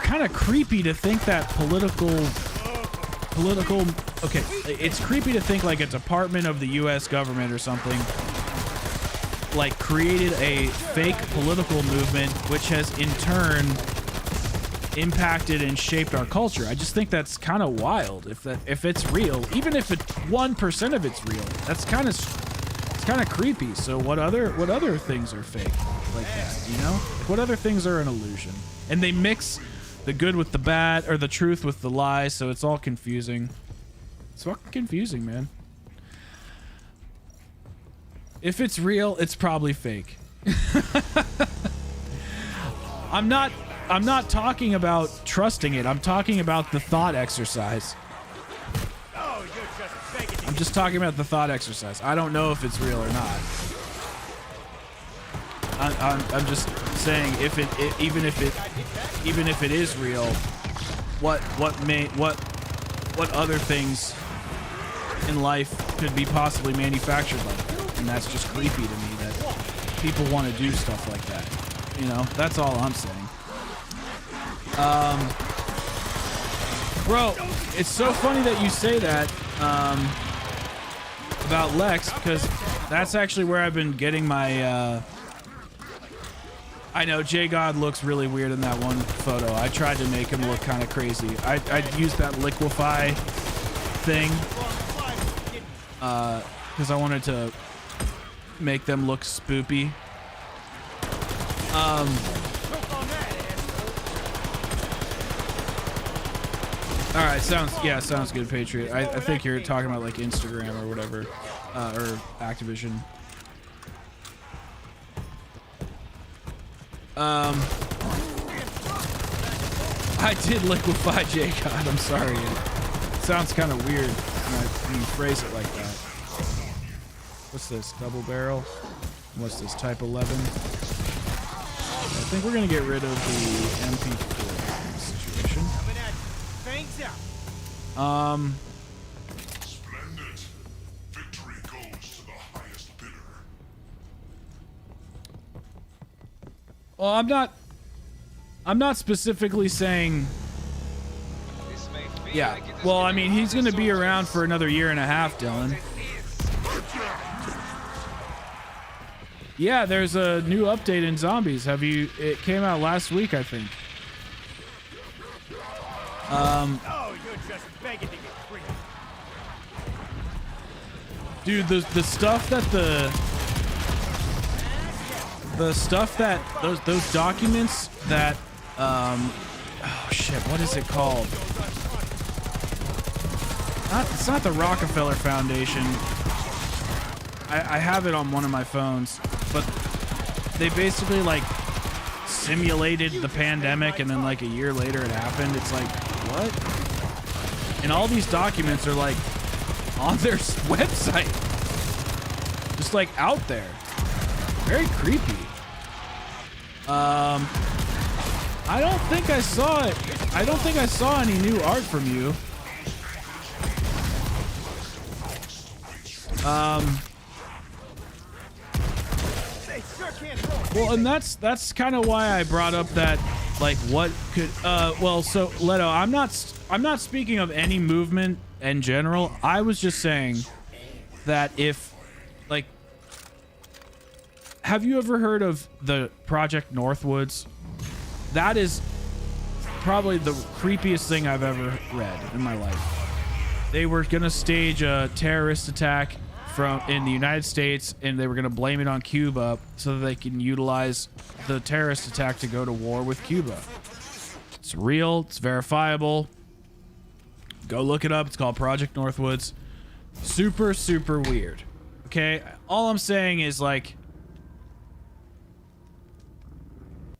kind of creepy to think that okay, it's creepy to think like a department of the US government or something, like, created a fake political movement which has in turn impacted and shaped our culture. I just think that's kind of wild. If it's real, even if 1% of it's real, that's kind of creepy. So what other things are fake like that, you know? What other things are an illusion? And they mix the good with the bad, or the truth with the lie, so it's all confusing. It's fucking confusing, man. If it's real, it's probably fake. I'm not I'm not talking about trusting it. I'm talking about the thought exercise. Oh, you're just begging. I'm just talking about the thought exercise. I don't know if it's real or not. I'm just saying even if it is real, what other things in life could be possibly manufactured like that? And that's just creepy to me that people want to do stuff like that. You know, that's all I'm saying. Bro, it's so funny that you say that about Lex, because that's actually where I've been getting my I know J God looks really weird in that one photo. I tried to make him look kind of crazy. I used that liquefy thing because I wanted to make them look spoopy. All right, sounds good, Patriot. I think you're talking about like Instagram or whatever, or Activision. I did liquefy J-God. I'm sorry. It sounds kind of weird when you phrase it like that. What's this? Double barrel? What's this? Type 11? I think we're gonna get rid of the MP4 situation. Splendid. Victory goes to the highest bidder. Well, I'm not specifically saying. This may feel Yeah. like it is Well, I getting mean, he's harder gonna be so around fast. for another year and a half, Dylan. Yeah, there's a new update in Zombies. It came out last week, I think. Oh, you're just begging to get free. Dude, the stuff that those documents that oh shit, what is it called? It's not the Rockefeller Foundation. I have it on one of my phones, but they basically like simulated the pandemic, and then like a year later it happened. It's like, what? And all these documents are like on their website, just like out there. Very creepy. I don't think I saw it. I don't think I saw any new art from you. Well, and that's kind of why I brought up that, like, what could well, so Leto, I'm not speaking of any movement in general. I was just saying that if, like, have you ever heard of the Project Northwoods? That is probably the creepiest thing I've ever read in my life. They were gonna stage a terrorist attack in the United States, and they were gonna blame it on Cuba so that they can utilize the terrorist attack to go to war with Cuba. It's real. It's verifiable. Go look it up. It's called Project Northwoods. Super, super weird. Okay? All I'm saying is, like,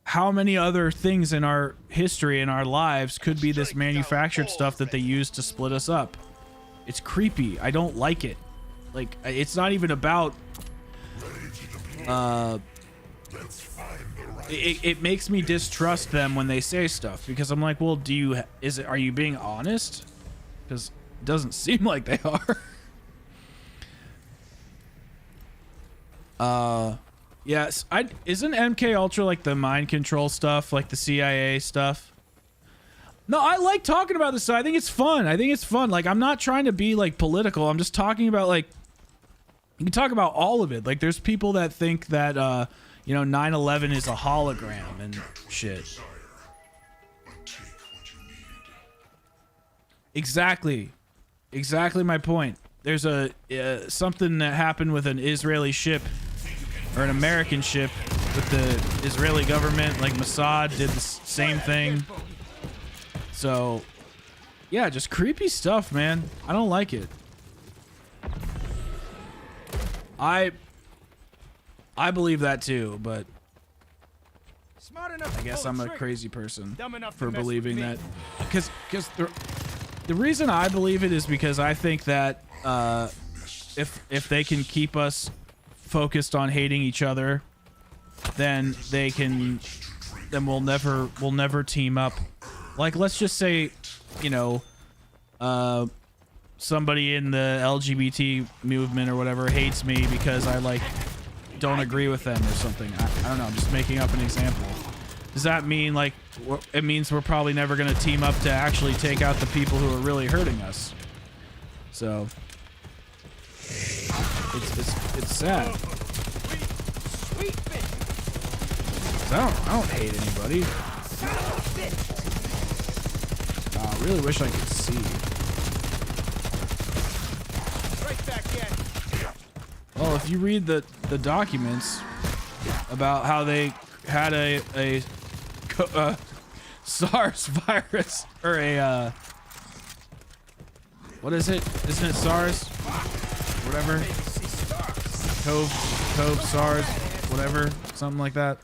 how many other things in our history, in our lives, could be this manufactured stuff that they use to split us up? It's creepy. I don't like it. Like, it's not even about... It makes me distrust them when they say stuff, because I'm like, well, are you being honest? Because it doesn't seem like they are. Yes, isn't MK Ultra like the mind control stuff, like the CIA stuff? No, I like talking about this stuff. I think it's fun. Like, I'm not trying to be like political. I'm just talking about, like, you can talk about all of it. Like, there's people that think that 9/11 is a hologram and shit. Exactly my point. There's a something that happened with an Israeli ship, or an American ship, with the Israeli government. Like, Mossad did the same thing. So, yeah, just creepy stuff, man. I don't like it. I believe that too, but Smart enough. I to guess pull I'm a trigger. crazy person Dumb enough to for mess with believing me. that. Because the reason I believe it is because I think that if they can keep us focused on hating each other, then we'll never team up. Like, let's just say, you know, somebody in the LGBT movement or whatever hates me because I like don't agree with them or something. I don't know. I'm just making up an example. Does that mean like it means we're probably never going to team up to actually take out the people who are really hurting us? So it's sad. Sweet bitch. I don't hate anybody. I really wish I could see. Right back in. Well, if you read the documents about how they had a SARS virus or a what is it? Isn't it SARS? Whatever. Cove SARS, whatever, something like that.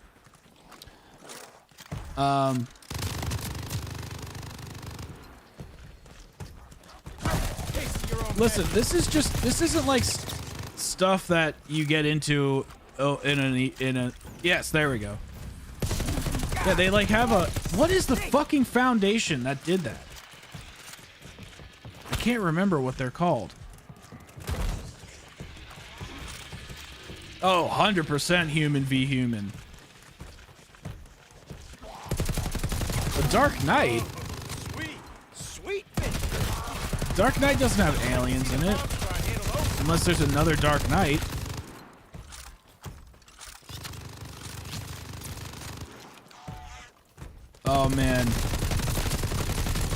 Listen, this isn't like stuff that you get into in a yes, there we go. Yeah, they like have a what is the fucking foundation that did that? I can't remember what they're called. Oh, 100% human v human. The Dark Knight. Sweet bitch. Dark Knight doesn't have aliens in it. Unless there's another Dark Knight. Oh man.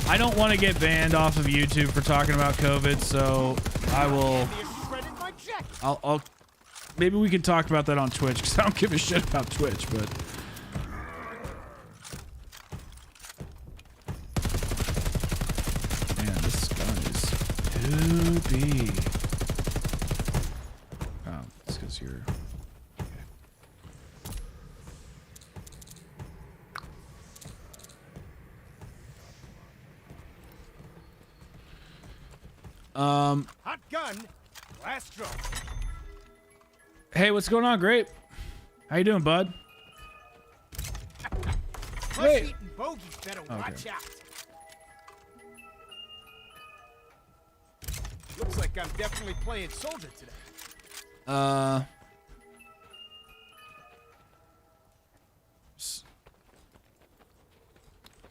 I don't want to get banned off of YouTube for talking about COVID, so I will I'll maybe we can talk about that on Twitch, because I don't give a shit about Twitch, but man, this gun is too big. Oh, it's because you're okay. Hot gun. Last draw. Hey, what's going on? Great. How you doing, bud? Hey. Eating bogeys better watch out. Looks like I'm definitely playing soldier today.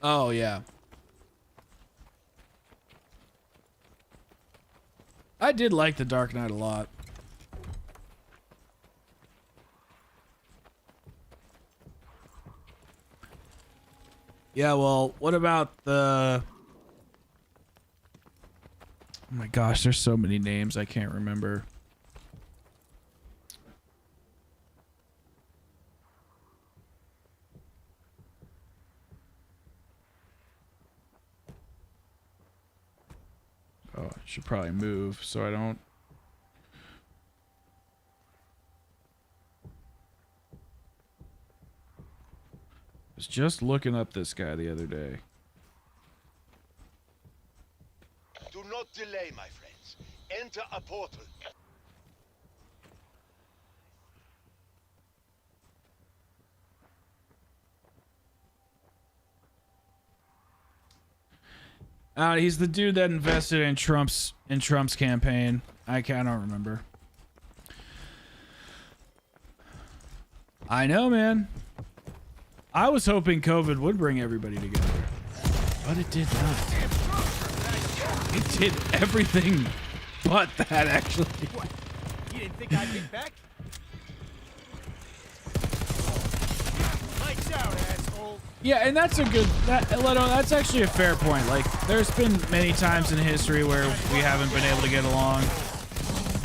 Oh yeah. I did like The Dark Knight a lot. Yeah, well, what about the... Oh my gosh, there's so many names I can't remember. Oh, I should probably move so I don't... I was just looking up this guy the other day. Do not delay, my friends. Enter a portal. He's the dude that invested in Trump's campaign. I don't remember. I know, man. I was hoping COVID would bring everybody together, but it did not. It did everything but that, actually. What? You didn't think I'd get back? Lights out, asshole. Yeah, and that's a good... Leto, that's actually a fair point. Like, there's been many times in history where we haven't been able to get along.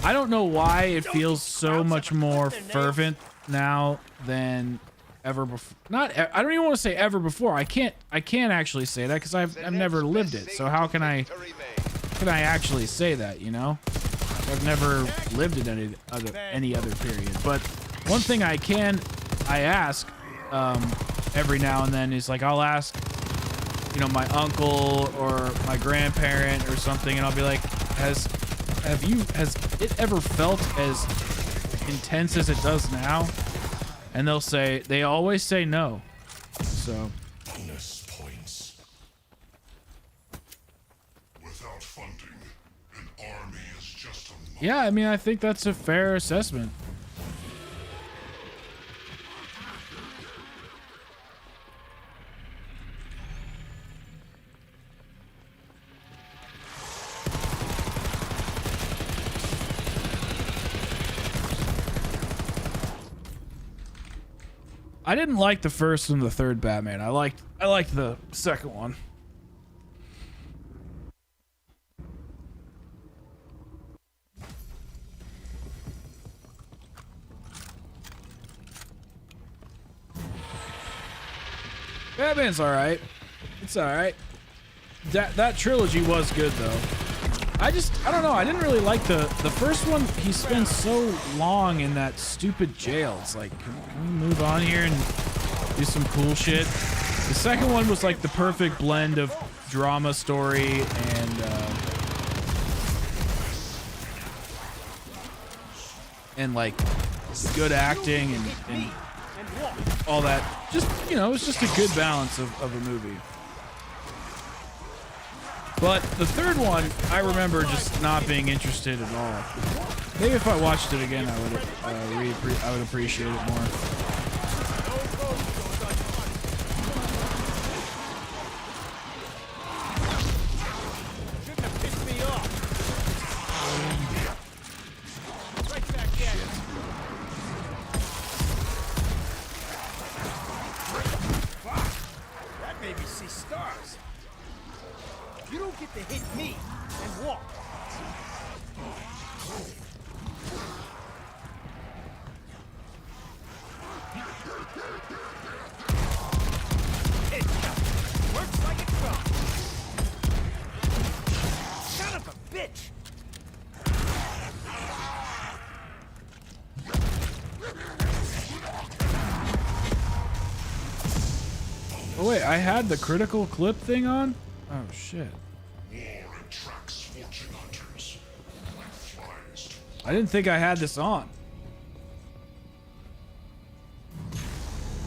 I don't know why it feels so much more fervent now than ever before. I don't even want to say ever before. I can't actually say that because I've never lived it. So how can I actually say that, you know? I've never lived in any other period. But one thing I ask every now and then is like, I'll ask, you know, my uncle or my grandparent or something, and I'll be like, has it ever felt as intense as it does now? And they always say no. So Bonus points. Without funding, an army is just a yeah, I mean, I think that's a fair assessment. I didn't like the first and the third Batman. I liked the second one. Batman's all right. It's all right. That trilogy was good though. I don't know. I didn't really like the first one. He spends so long in that stupid jail. It's like, can we move on here and do some cool shit? The second one was like the perfect blend of drama, story, and like good acting and all that. Just, you know, it's just a good balance of a movie. But the third one, I remember just not being interested at all. Maybe if I watched it again, I would appreciate it more. Shouldn't have pissed me off. Right back at you. Fuck! That made me see stars. You don't get to hit me and walk. Works like a drum. Son of a bitch! Oh wait, I had the critical clip thing on? Oh shit. war attracts fortune hunters like flies to I didn't think I had this on.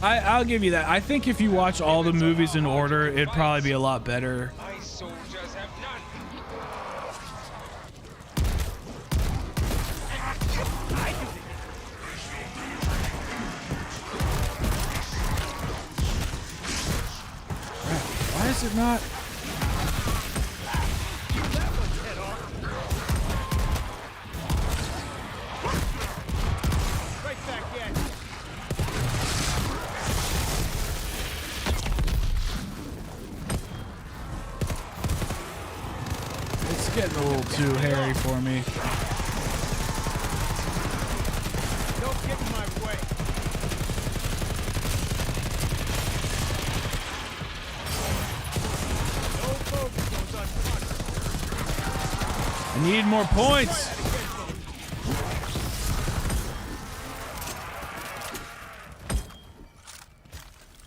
I'll give you that. I think if you watch all the movies in order, it'd probably be a lot better. My soldiers have none. Why is it not? Right back at you. It's getting a little too hairy for me. Don't get in my way. No focus goes untouched. I need more points.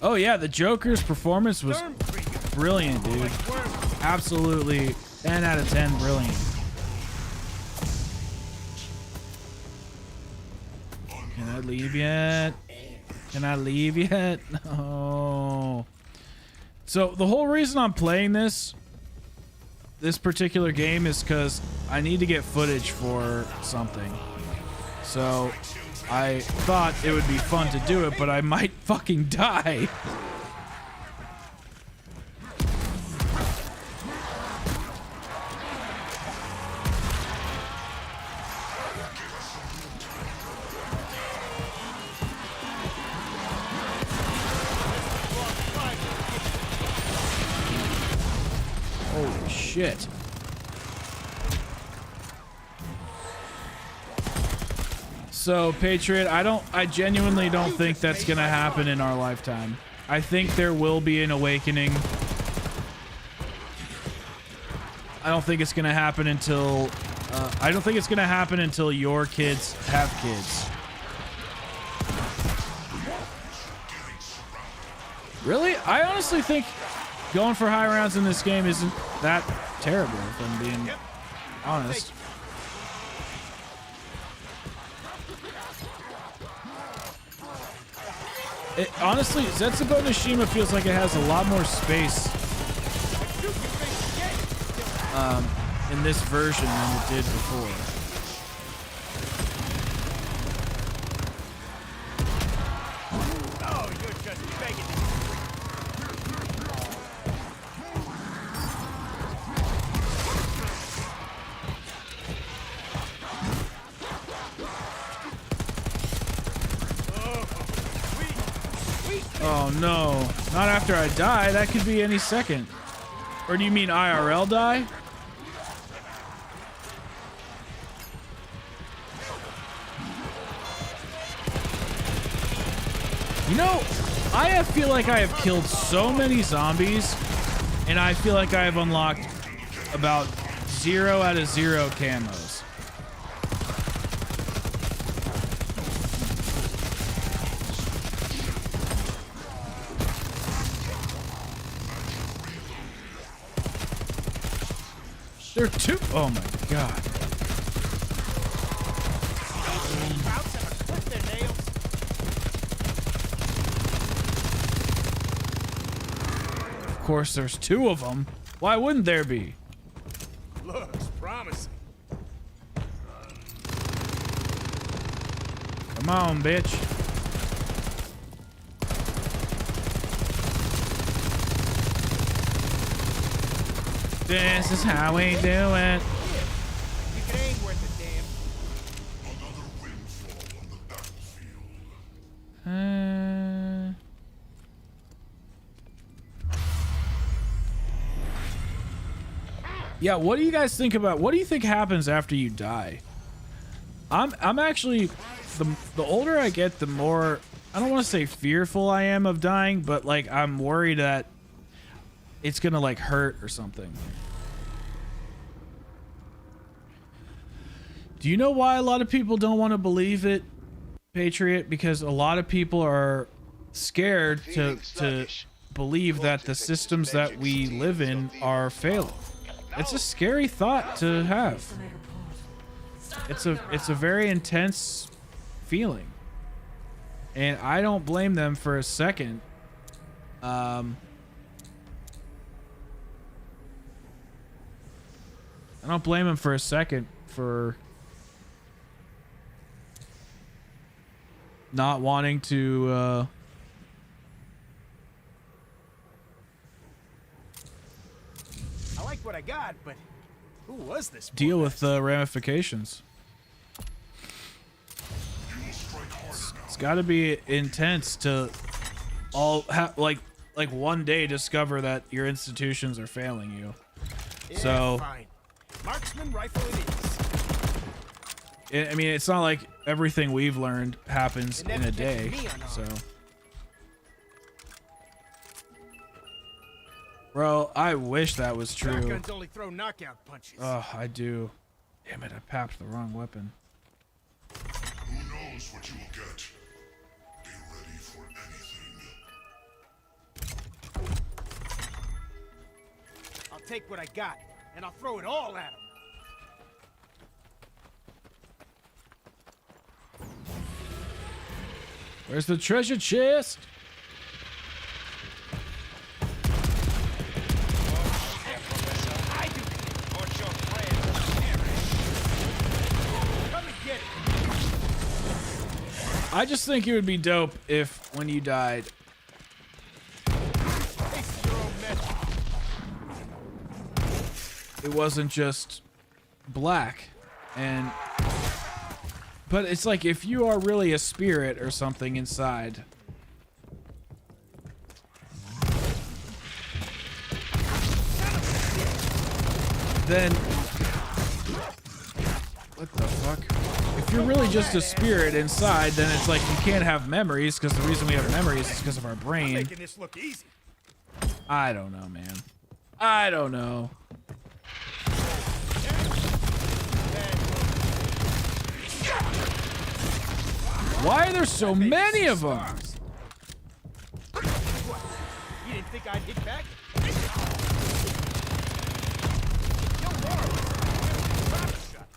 Oh yeah, the Joker's performance was brilliant, dude. Absolutely 10 out of 10 brilliant. Can I leave yet? Can I leave yet? No. So the whole reason I'm playing this particular game is because I need to get footage for something. So I thought it would be fun to do it, but I might fucking die. Holy shit. So, Patriot, I genuinely don't think that's gonna happen in our lifetime. I think there will be an awakening. I don't think it's gonna happen until your kids have kids. Really? I honestly think going for high rounds in this game isn't that terrible, if I'm being honest. Honestly, Zetsubo Nishima feels like it has a lot more space in this version than it did before. Oh, you're just begging. Oh no, not after I die. That could be any second. Or do you mean IRL die? You know, I feel like I have killed so many zombies, and I feel like I have unlocked about 0 out of 0 camos. There are 2. Oh my god. Of course, there's 2 of them. Why wouldn't there be? Looks promising. Come on, bitch. This is how we do it. You can aim worth a damn. Another windfall on the battlefield. Yeah, what do you guys think about? What do you think happens after you die? I'm actually the older I get, the more, I don't want to say fearful I am of dying, but like I'm worried that it's gonna like hurt or something. Do you know why a lot of people don't want to believe it, Patriot? Because a lot of people are scared to believe that the systems that we live in are failing. It's a scary thought to have. It's a very intense feeling, and I don't blame them for a second. I don't blame them for a second for not wanting to I like what I got, but who was this? deal with the ramifications. It's got to be intense to all like one day discover that your institutions are failing you. Yeah, So fine. Marksman rifle it is. I mean, it's not like everything we've learned happens It in never a day. catches me unarmed. So, bro, I wish that was true. Shotguns only throw knockout punches. Oh, I do. Damn it, I papped the wrong weapon. Who knows what you will get? Be ready for anything. I'll take what I got, and I'll throw it all at him. Where's the treasure chest? Watch your friend. Come and get it. I just think it would be dope if, when you died, Taste your own medicine. it wasn't just black and but it's like if you are really a spirit or something inside, then what the fuck, if you're really just a spirit inside, then it's like you can't have memories, because the reason we have memories is because of our brain. Making this look easy. I don't know, man. I don't know. Why are there so many of them? think I'd hit back? Yo, Laura, trap shot.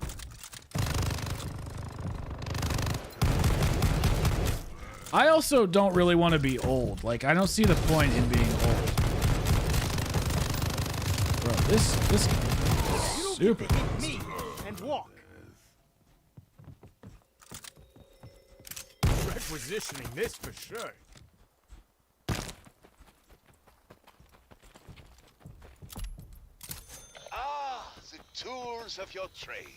I also don't really want to be old. Like, I don't see the point in being old. Bro, this is super. Hit me and walk. Requisitioning this for sure. Ah, the tools of your trade.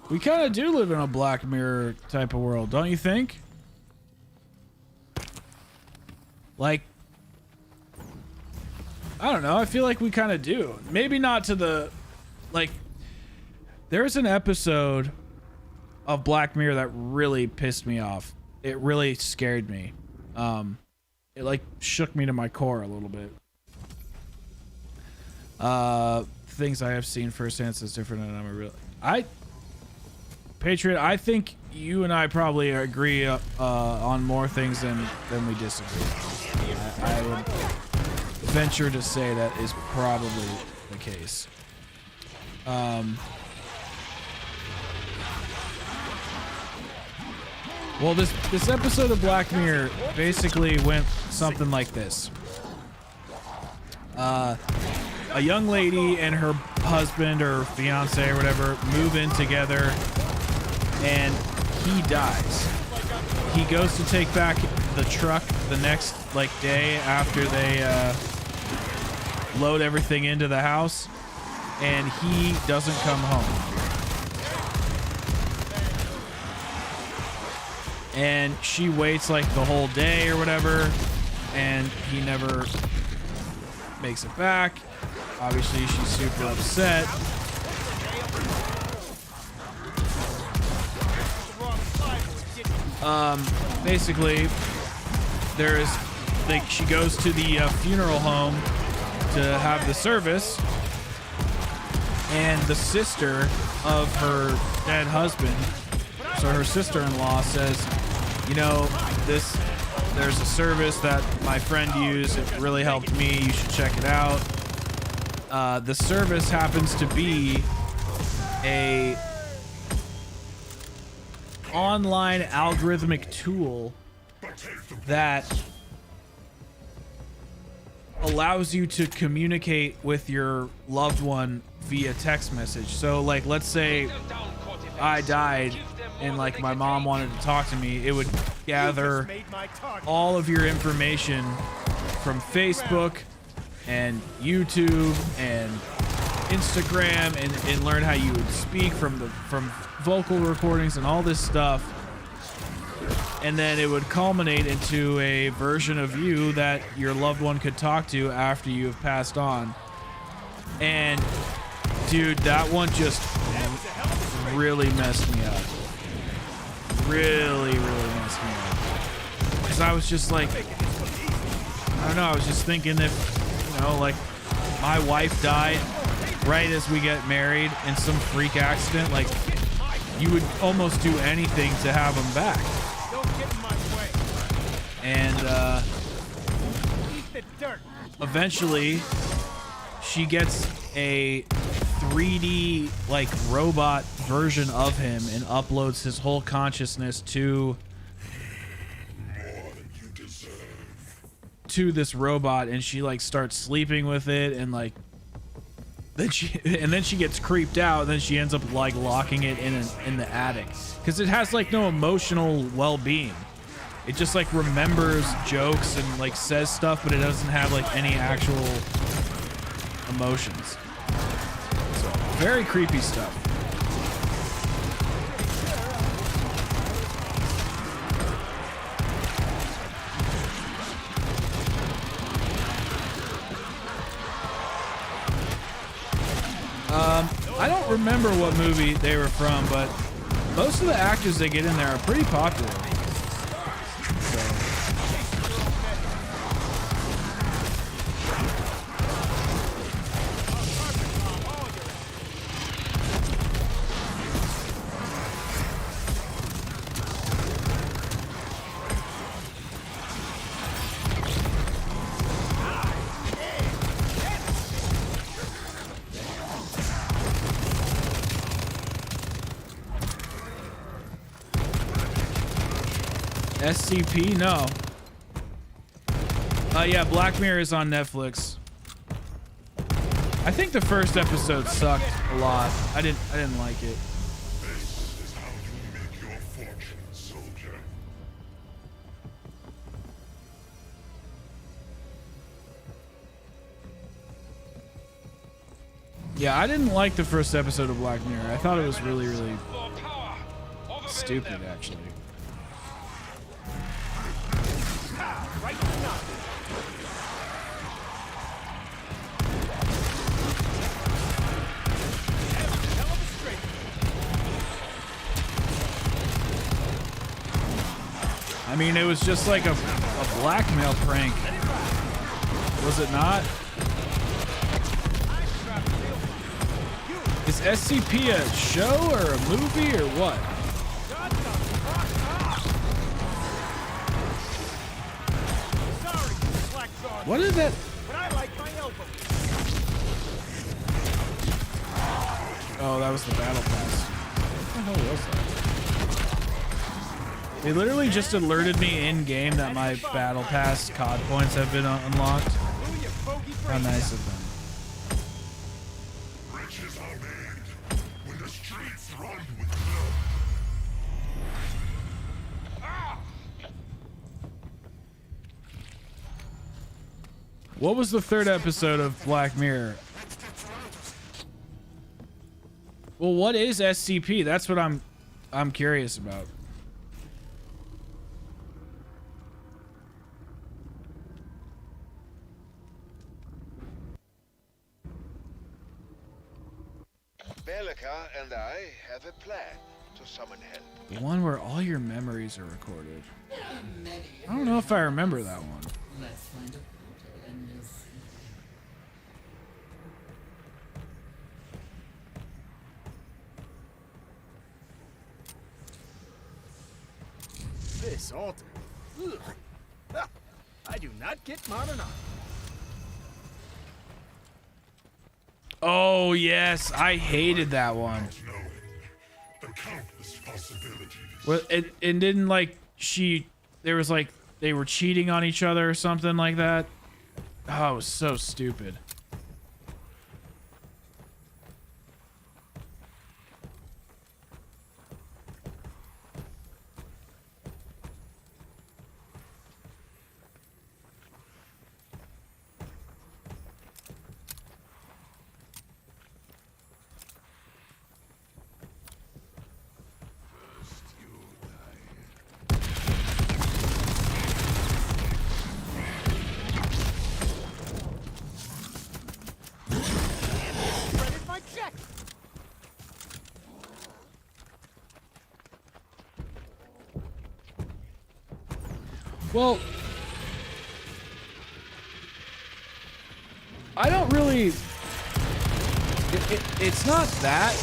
We kind of do live in a Black Mirror type of world, don't you think? Like, I don't know. I feel like we kind of do. Maybe not to the, like, there's an episode of Black Mirror that really pissed me off. It really scared me. It like shook me to my core a little bit. Things I have seen firsthand is different, and I'm a real. Patriot, I think you and I probably agree on more things than we disagree. I would venture to say that is probably the case. Well, this episode of Black Mirror basically went something like this. A young lady and her husband or fiance or whatever move in together, and he dies. He goes to take back the truck the next day after they load everything into the house, and he doesn't come home. And she waits like the whole day or whatever, and he never makes it back. Obviously, she's super upset. Basically, she goes to the funeral home to have the service, and the sister of her dead husband, so her sister-in-law, says, you know, there's a service that my friend used. It really helped me. You should check it out. The service happens to be a online algorithmic tool that allows you to communicate with your loved one via text message. So like, let's say I died and like my mom wanted to talk to me, it would gather all of your information from Facebook and YouTube and Instagram and learn how you would speak from vocal recordings and all this stuff, and then it would culminate into a version of you that your loved one could talk to after you have passed on. And dude, that one just really messed me up. Really messed me up, because I was just like, I don't know, I was just thinking, if, you know, like my wife died right as we get married in some freak accident, like you would almost do anything to have them back. And eventually she gets a 3D like robot version of him and uploads his whole consciousness to this robot, and she like starts sleeping with it, and like then she gets creeped out, and then she ends up like locking it in the attic, because it has like no emotional well-being. It just like remembers jokes and like says stuff, but it doesn't have like any actual emotions. So very creepy stuff. I don't remember what movie they were from, but most of the actors they get in there are pretty popular. So, SCP? No. Yeah, Black Mirror is on Netflix. I think the first episode sucked a lot. I didn't like it. This is how you make your fortune, soldier. Yeah, I didn't like the first episode of Black Mirror. I thought it was really, really For power. Over there, stupid, them. actually. Right now. Hell of a straight. I mean, it was just like a blackmail prank. Was it not? Is SCP a show or a movie or what? Sorry, slack jaw. What is that? But I like my elbow. Oh, that was the battle pass. What the hell was that? They literally just alerted me in game that my battle pass COD points have been unlocked. Who you bogey How brain nice of them. Riches are made when the streets run with blood. What was the third episode of Black Mirror? Well, what is SCP? That's what I'm curious about. Bellica and I have a plan to summon help. The one where all your memories are recorded. I don't know if I remember that one. Let's find a portal and we'll see. This altar. Ugh. Ha. I do not get modern art. Oh, yes. I hated that one. Knowing the countless possibilities. Well, it didn't like there was like they were cheating on each other or something like that. Oh, it was so stupid. Credit my check. Well, I don't really. It's not that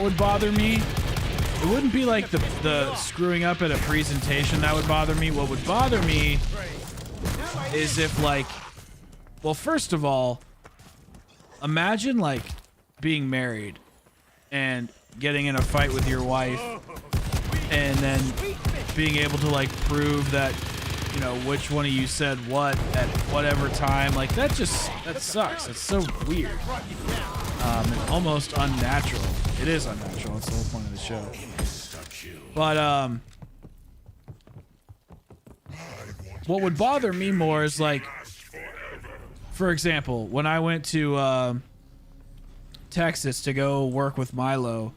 would bother me. It wouldn't be like the screwing up at a presentation that would bother me. What would bother me is if like, well, first of all, imagine like being married and getting in a fight with your wife and then being able to like prove that, you know, which one of you said what at whatever time. Like that sucks. It's so weird. And almost unnatural. It is unnatural. That's the whole point of the show. But what would bother me more is like, for example, when I went to Texas to go work with Milo,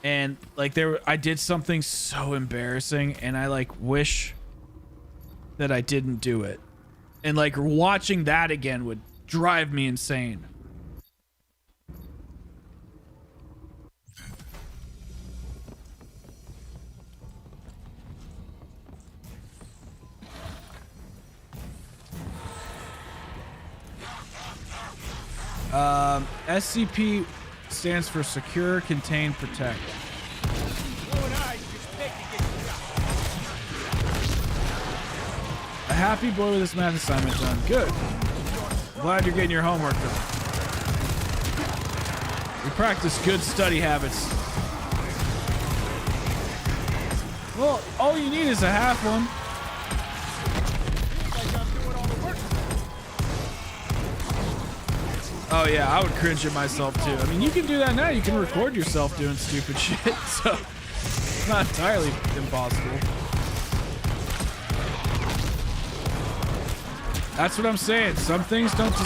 and like I did something so embarrassing, and I like wish that I didn't do it, and like watching that again would drive me insane. SCP stands for Secure, Contain, Protect. You and I just beg to get shot. A happy boy with this math assignment done. Good. Glad you're getting your homework done. We practice good study habits. Well, all you need is a half one. Like I'm doing all the work. Oh yeah, I would cringe at myself too. I mean, you can do that now. You can record yourself doing stupid shit, so it's not entirely impossible. That's what I'm saying. Some things don't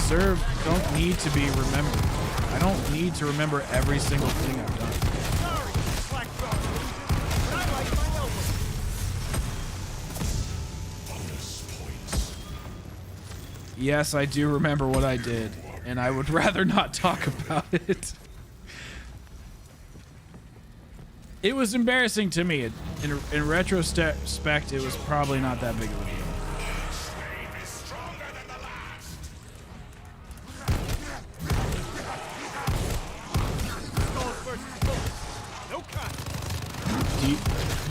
need to be remembered. I don't need to remember every single thing I've done. Sorry, slack jaw losers, but I like my elbow. Yes, I do remember what I did, and I would rather not talk about it. It was embarrassing to me. In retrospect, it was probably not that big of a deal.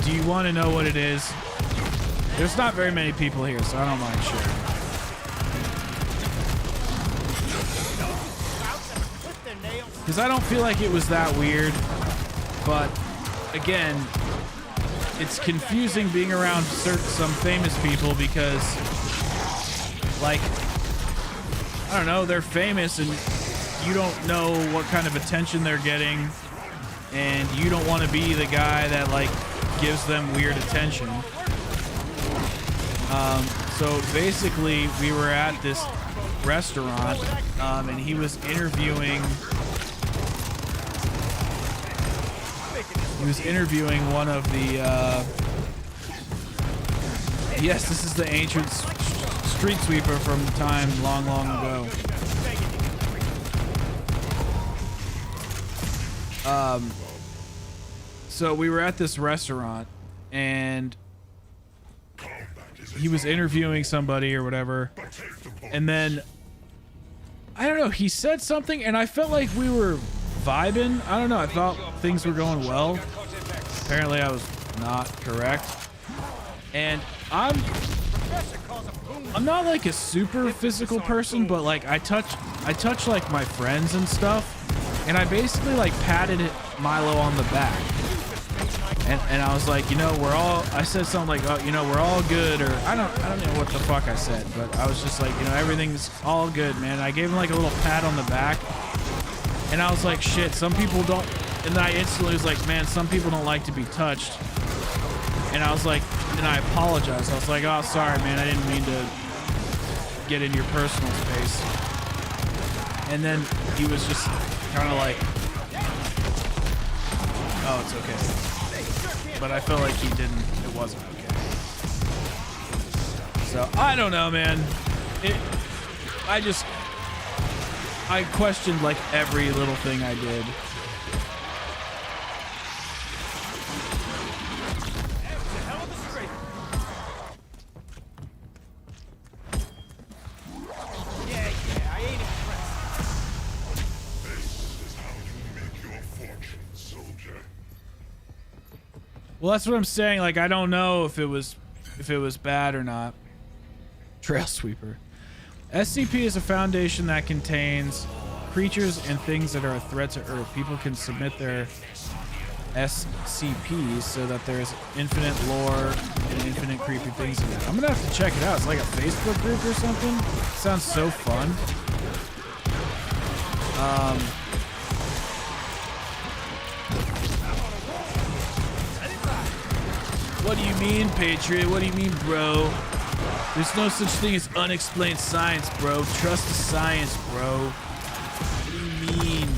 Do you want to know what it is? There's not very many people here, so I don't mind sharing. Because I don't feel like it was that weird. But, again, it's confusing being around some famous people because, like, I don't know, they're famous and you don't know what kind of attention they're getting. And you don't want to be the guy that, like, gives them weird attention. So basically we were at this restaurant and he was interviewing one of the yes, this is the ancient street sweeper from time long ago. So we were at this restaurant and he was interviewing somebody or whatever, and then I don't know, he said something and I felt like we were vibing. I don't know, I thought things were going well. Apparently I was not correct. And I'm not like a super physical person, but like I touch like my friends and stuff, and I basically like patted Milo on the back. And I was like, you know, I said something like, oh, you know, we're all good, or I don't know what the fuck I said, but I was just like, you know, everything's all good, man. I gave him like a little pat on the back, and I was like, shit, some people don't, and then I instantly was like, man, some people don't like to be touched. And I was like, and I apologized. I was like, oh, sorry, man, I didn't mean to get in your personal space. And then he was just kind of like, oh, it's okay. But I felt like it wasn't okay. So, I don't know, man. I questioned like every little thing I did. Well, that's what I'm saying. Like, I don't know if it was bad or not. Trail Sweeper. SCP is a foundation that contains creatures and things that are a threat to Earth. People can submit their SCPs so that there's infinite lore and infinite creepy things in it. I'm gonna have to check it out. It's like a Facebook group or something. It sounds so fun. What do you mean, Patriot? What do you mean, bro? There's no such thing as unexplained science, bro. Trust the science, bro. What do you mean,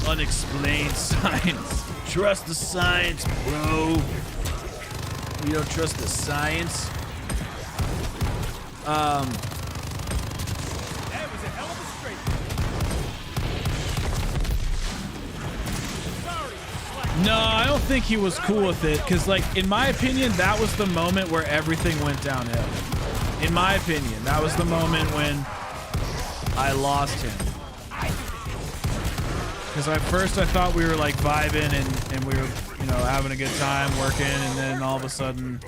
unexplained science? Trust the science, bro. You don't trust the science? That was a hell of a straight. No, I don't think he was cool with it, because, like, in my opinion, that was the moment where everything went downhill. In my opinion, that was the moment when I lost him. Because at first I thought we were, like, vibing and we were, you know, having a good time working, and then all of a sudden,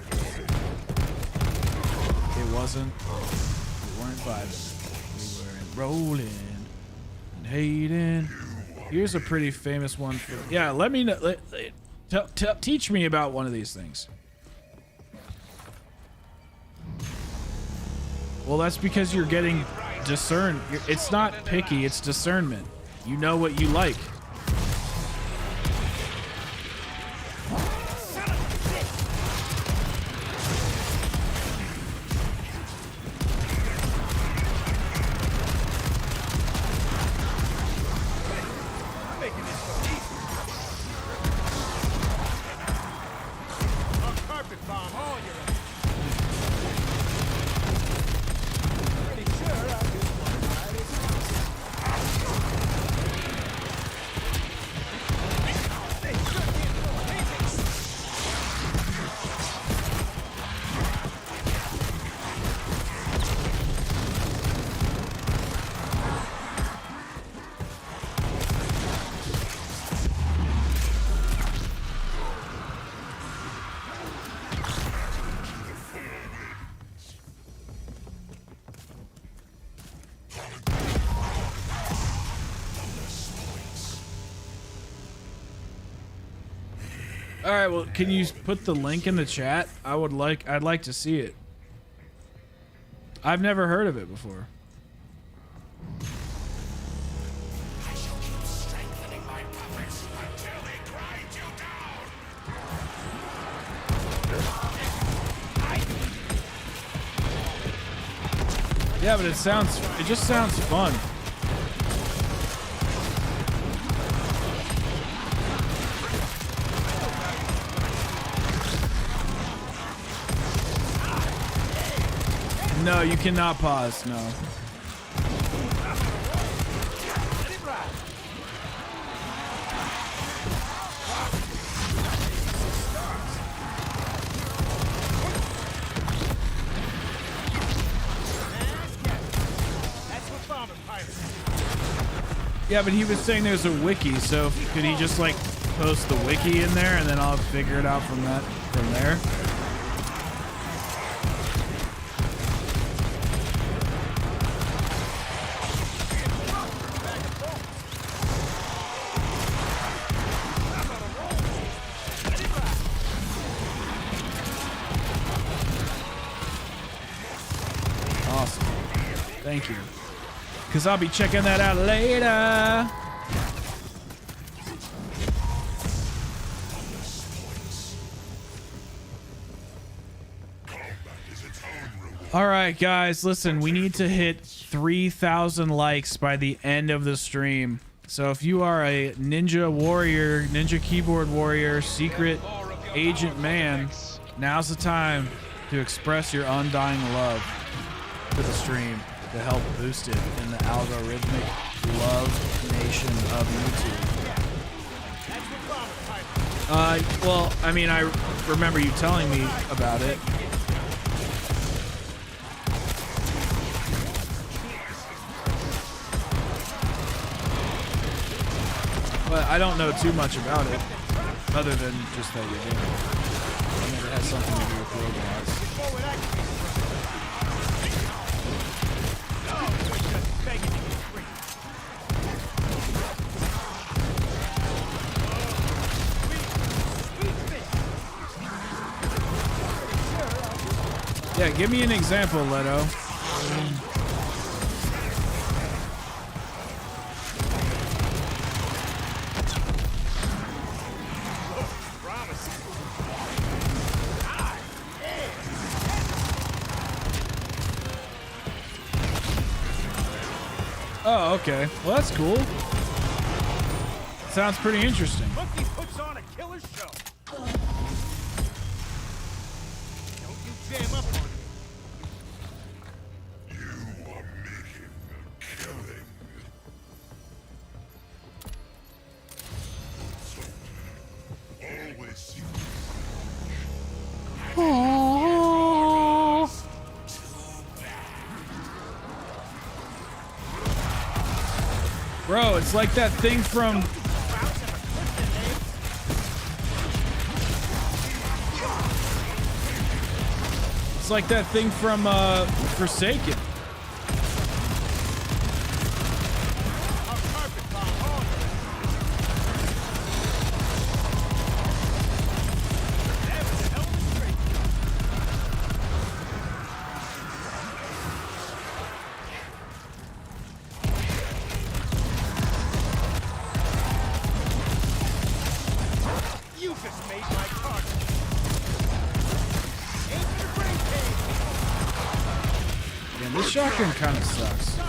it wasn't. We weren't vibing. We weren't rolling and hating. Here's a pretty famous one. Yeah, let me know. Teach me about one of these things. Well, that's because you're getting It's not picky, it's discernment. You know what you like. All right, well, can you put the link in the chat? I'd like to see it. I've never heard of it before. I shall keep strengthening my puppets until they grind you down. Yeah, but it just sounds fun. No, you cannot pause, no. Yeah, but he was saying there's a wiki, so could he just like post the wiki in there and then I'll figure it out from there? Awesome. Thank you. Because I'll be checking that out later. All right, guys, listen, we need to hit 3,000 likes by the end of the stream. So if you are a ninja warrior, ninja keyboard warrior, secret agent man, now's the time to express your undying love to the stream to help boost it in the algorithmic love nation of YouTube. Well, I mean, I remember you telling me about it. But I don't know too much about it, other than just that you're doing it. I mean, it has something to do with robots. Yeah, give me an example, Leto. Oh, okay. Well, that's cool. Sounds pretty interesting. Monkey puts on a killer show. Don't you jam up on me. You are making a killing. So, always seek. Bro, it's like that thing from... It's like that thing from Forsaken. shotgun kind of sucks.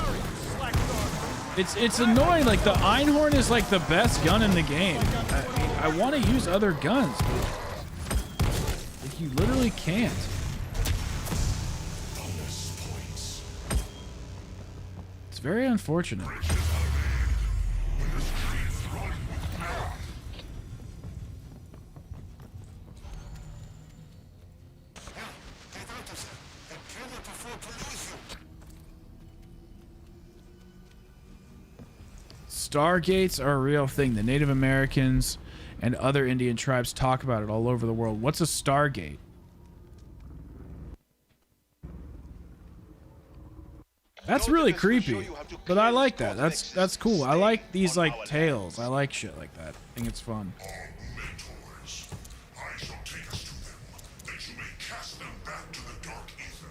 It's annoying. Like the Einhorn is like the best gun in the game. I want to use other guns, but like, you literally can't. It's very unfortunate. Stargates are a real thing. The Native Americans and other Indian tribes talk about it all over the world. What's a Stargate? That's really creepy, but I like that. That's cool. I like these like tales. I like shit like that. I think it's fun. Mentors. I shall take us to them, that you may cast them back to the dark ether.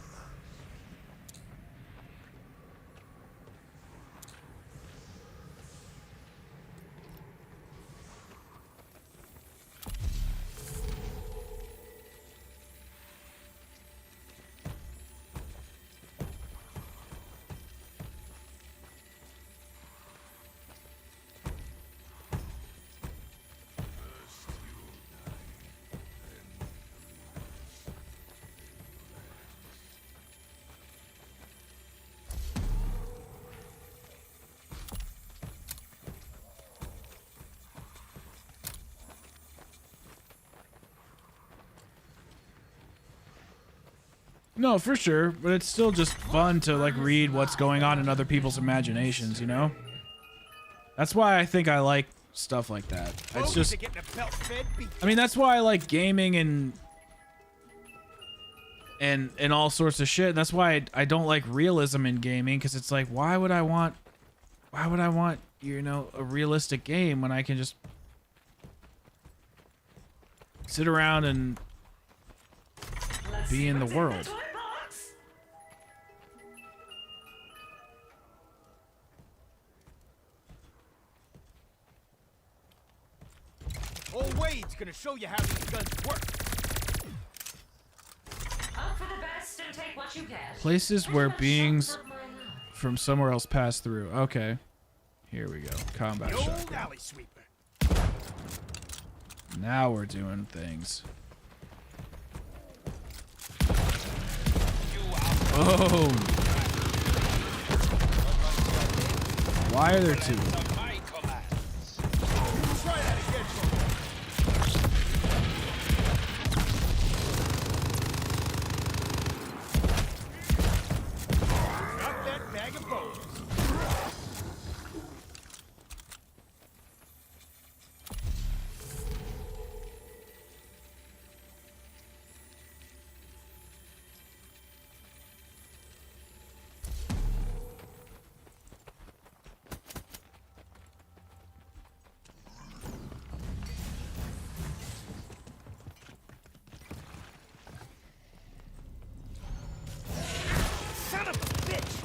No, for sure, but it's still just fun to like read what's going on in other people's imaginations, you know? That's why I think I like stuff like that. It's just, I mean, that's why I like gaming and all sorts of shit. And that's why I don't like realism in gaming, because it's like, why would I want, you know, a realistic game when I can just sit around and be in the world. Old Wade's gonna show you how these guns work. Hope for the best and take what you get. Places where beings from somewhere else pass through. Okay. Here we go. Combat The old shotgun. alley sweeper. Now we're doing things. Oh. Why are there two? My commands. Try that again, Drop that bag of bones. Son of a bitch!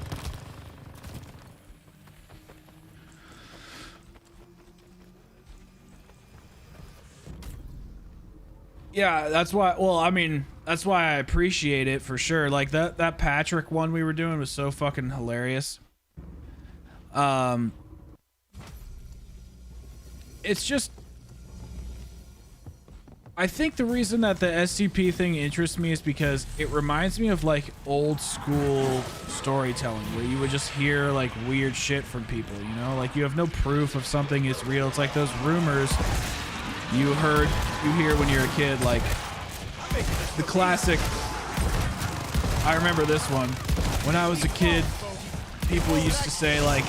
Yeah, that's why. Well, I mean, that's why I appreciate it for sure. Like that Patrick one we were doing was so fucking hilarious. It's just, I think the reason that the SCP thing interests me is because it reminds me of like old school storytelling where you would just hear like weird shit from people, you know, like you have no proof of something is real. It's like those rumors you hear when you're a kid, like the classic. I remember this one. When I was a kid, people used to say like,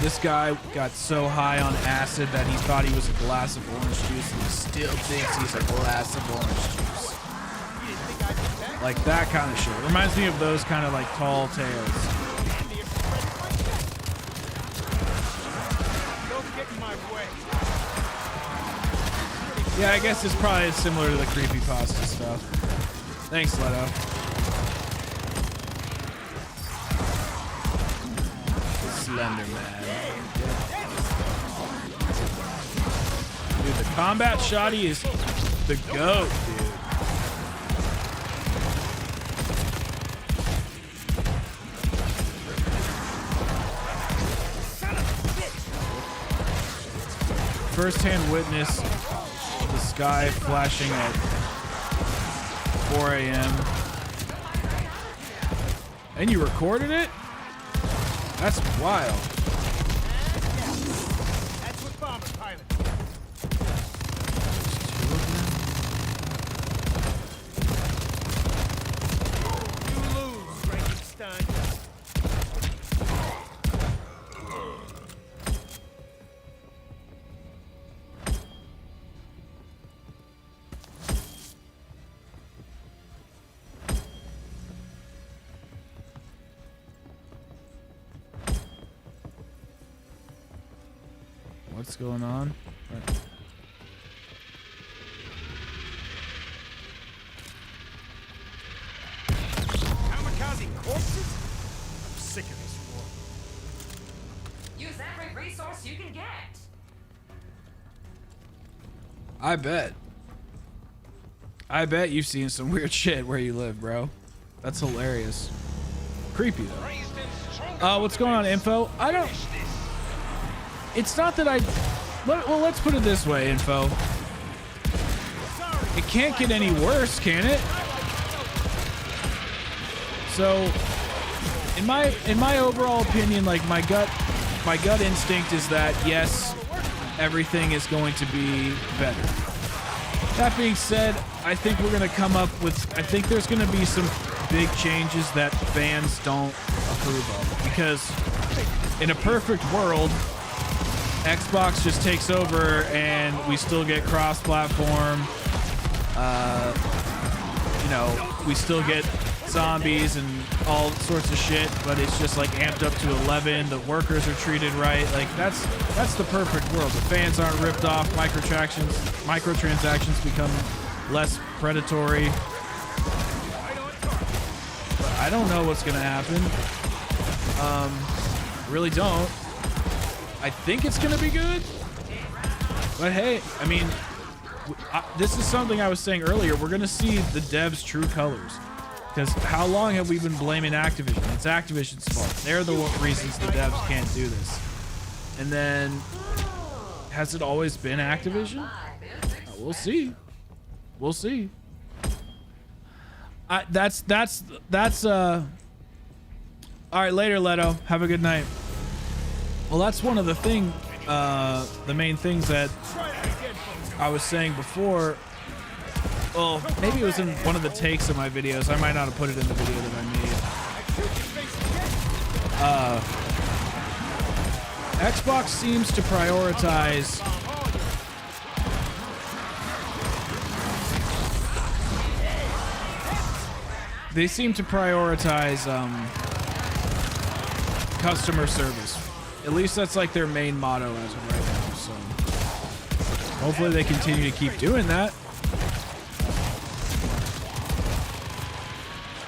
this guy got so high on acid that he thought he was a glass of orange juice and he still thinks he's a glass of orange juice. Like that kind of shit. Reminds me of those kind of like tall tales. Don't get in my way. Yeah, I guess it's probably similar to the creepypasta stuff. Thanks, Leto. Slender Man. Dude, the combat shoddy is the GOAT, dude. firsthand witness the sky flashing at 4 a.m. And you recorded it? That's wild. That's what bomber pilot. You lose, Frankenstein. What's going on? Kamikaze corpses? I'm sick of this war. Use every resource you can get. I bet you've seen some weird shit where you live, bro. That's hilarious. Creepy though. What's going on, info? I don't. It's not that I. Well, let's put it this way, info. It can't get any worse, can it? So, in my overall opinion, like my gut instinct is that yes, everything is going to be better. That being said, I think we're gonna come up with. I think there's gonna be some big changes that fans don't approve of, because in a perfect world, Xbox just takes over and we still get cross-platform. You know, we still get zombies and all sorts of shit, but it's just like amped up to 11. The workers are treated right. Like that's the perfect world. The fans aren't ripped off. Microtransactions become less predatory. But I don't know what's gonna happen. Really don't. I think it's gonna be good, but hey, I mean, this is something I was saying earlier. We're gonna see the devs' true colors, because how long have we been blaming Activision? It's Activision's fault. They're the reasons the devs can't do this. And then, has it always been Activision? We'll see. We'll see. That's all right. Later, Leto. Have a good night. Well, that's one of the the main things that I was saying before. Well, maybe it was in one of the takes of my videos. I might not have put it in the video that I made. Xbox seems to prioritize customer service. At least that's like their main motto as of right now. So hopefully they continue to keep doing that.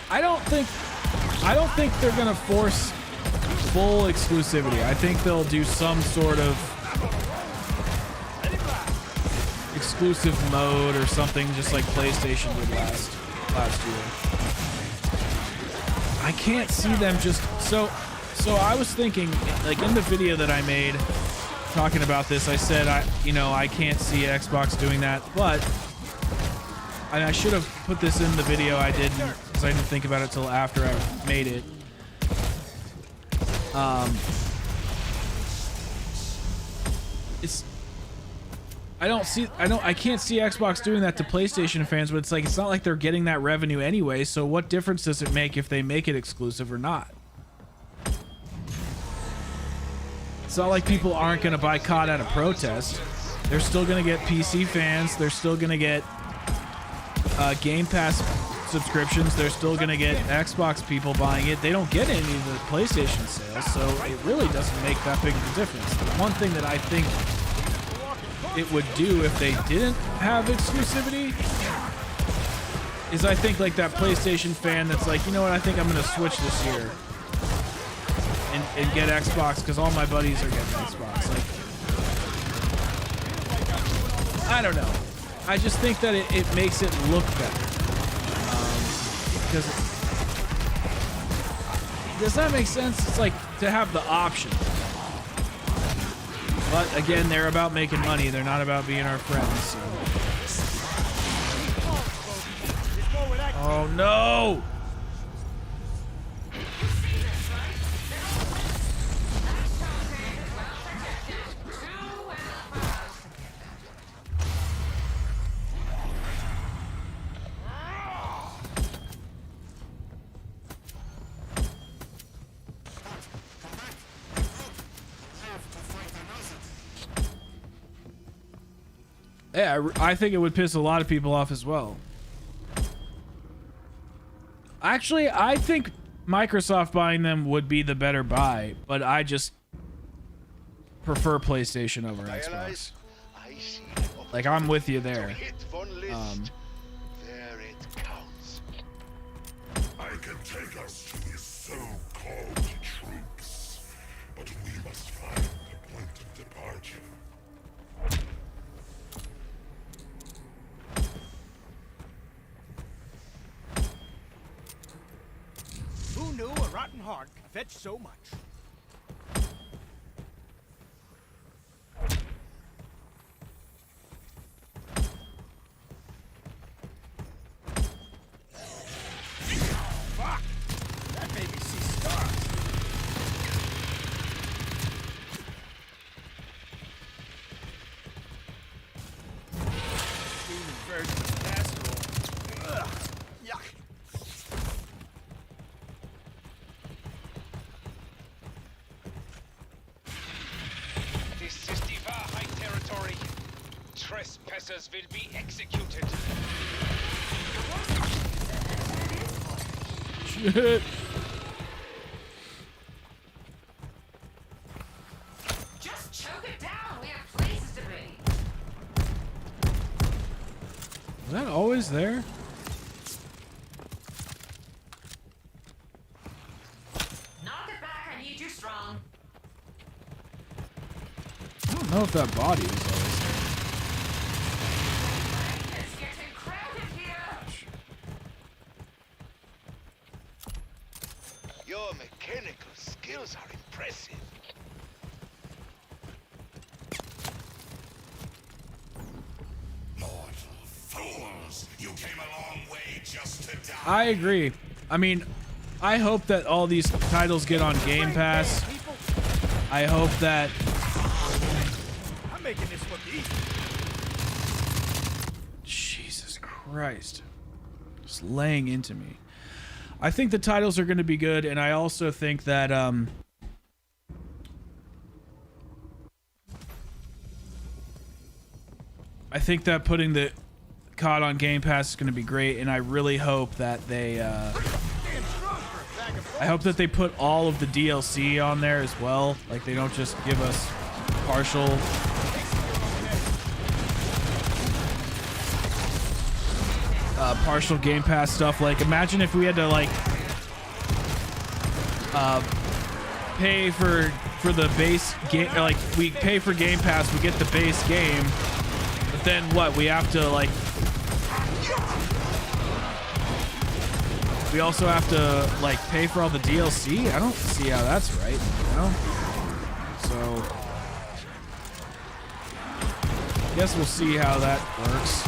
I don't think they're gonna force full exclusivity. I think they'll do some sort of exclusive mode or something, just like PlayStation did last year. I can't see them just so I was thinking, like in the video that I made talking about this, I said I can't see Xbox doing that, but I should have put this in the video. I didn't, because I didn't think about it till after I made it. I can't see Xbox doing that to PlayStation fans, but it's not like they're getting that revenue anyway, so what difference does it make if they make it exclusive or not? It's not like people aren't going to buy COD out of protest. They're still going to get PC fans. They're still going to get Game Pass subscriptions. They're still going to get Xbox people buying it. They don't get any of the PlayStation sales, so it really doesn't make that big of a difference. The one thing that I think it would do if they didn't have exclusivity is I think like that PlayStation fan that's like, you know what, I think I'm going to switch this year and get Xbox because all my buddies are getting Xbox. Like, I don't know. I just think that it makes it look better. Because does that make sense? It's like to have the option. But again, they're about making money. They're not about being our friends. So. Oh no! Yeah, I think it would piss a lot of people off as well. Actually, I think Microsoft buying them would be the better buy, but I just prefer PlayStation over Xbox. Like, I'm with you there. There it counts. I can take us to his so-called troops, but we must find a point of departure. Who knew a rotten heart could fetch so much? Fuck! That made me see stars. Demon version of casserole. Ugh! Yuck! This is the Wahrheit territory. Trespassers will be executed. Shit. Just choke it down. We have places to be. Is that always there? Knock it back. I need you strong. I don't know if that body is always there. It's getting crowded here. Your mechanical skills are impressive. Mortal fools! You came a long way just to die. I agree. I mean, I hope that all these titles get on Game Pass. I hope that... I'm making this look easy. Jesus Christ. Just laying into me. I think the titles are going to be good, and I also think that, I think that putting the COD on Game Pass is going to be great, and I really hope that they, I hope that they put all of the DLC on there as well. Like, they don't just give us partial... partial Game Pass stuff. Like, imagine if we had to, like, pay for the base game, or like we pay for Game Pass, we get the base game, but then what? We have to, like, we also have to, like, pay for all the DLC? I don't see how that's right, you know? So, guess we'll see how that works.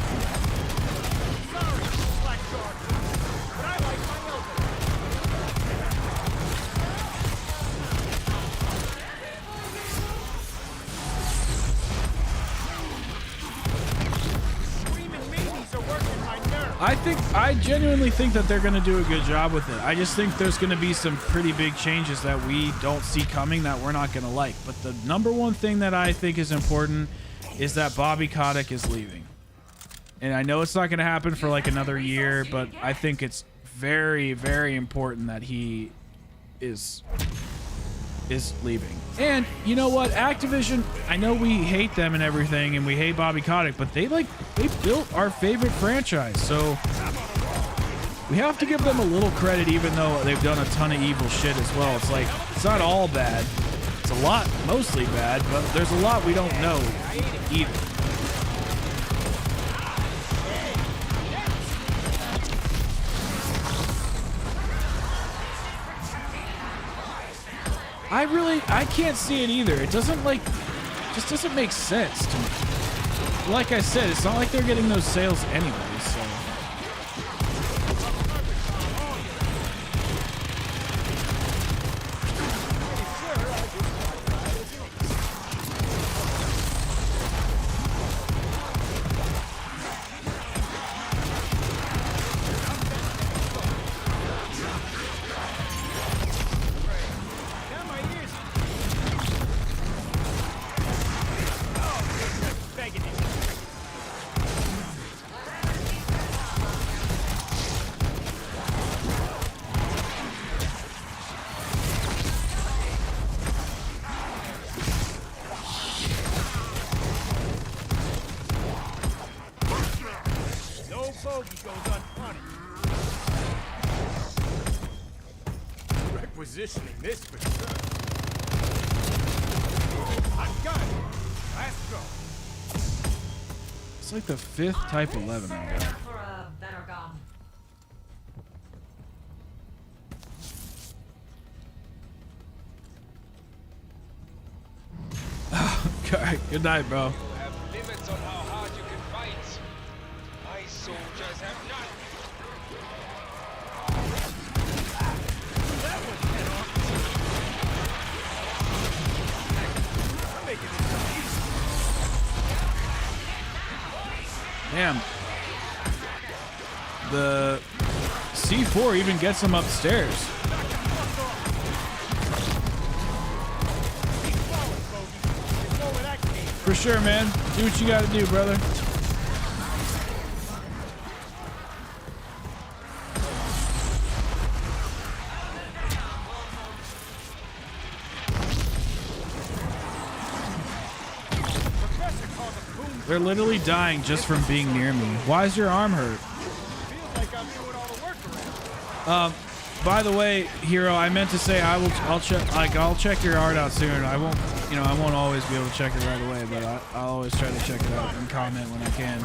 I genuinely think that they're going to do a good job with it. I just think there's going to be some pretty big changes that we don't see coming that we're not going to like. But the number one thing that I think is important is that Bobby Kotick is leaving. And I know it's not going to happen for like another year, but I think it's very, very important that he is leaving. And you know what? Activision, I know we hate them and everything, and we hate Bobby Kotick, but they built our favorite franchise. So we have to give them a little credit, even though they've done a ton of evil shit as well. It's like, it's not all bad. It's a lot, mostly bad, but there's a lot we don't know either. I can't see it either. It doesn't, like, Just doesn't make sense to me. Like I said, it's not like they're getting those sales anyway, so. Requisitioning this for sure. I've got it. Let's go. It's like the 5th type 11 I got. For a better gun. Alright, good night, bro. You have limits on how hard you can fight. My soldiers have none. Damn. The C4 even gets them upstairs. For sure, man. Do what you gotta do, brother. They're literally dying just from being near me. Why is your arm hurt? By the way, Hero, I meant to say I'll check your art out soon. I won't always be able to check it right away, but I'll always try to check it out and comment when I can.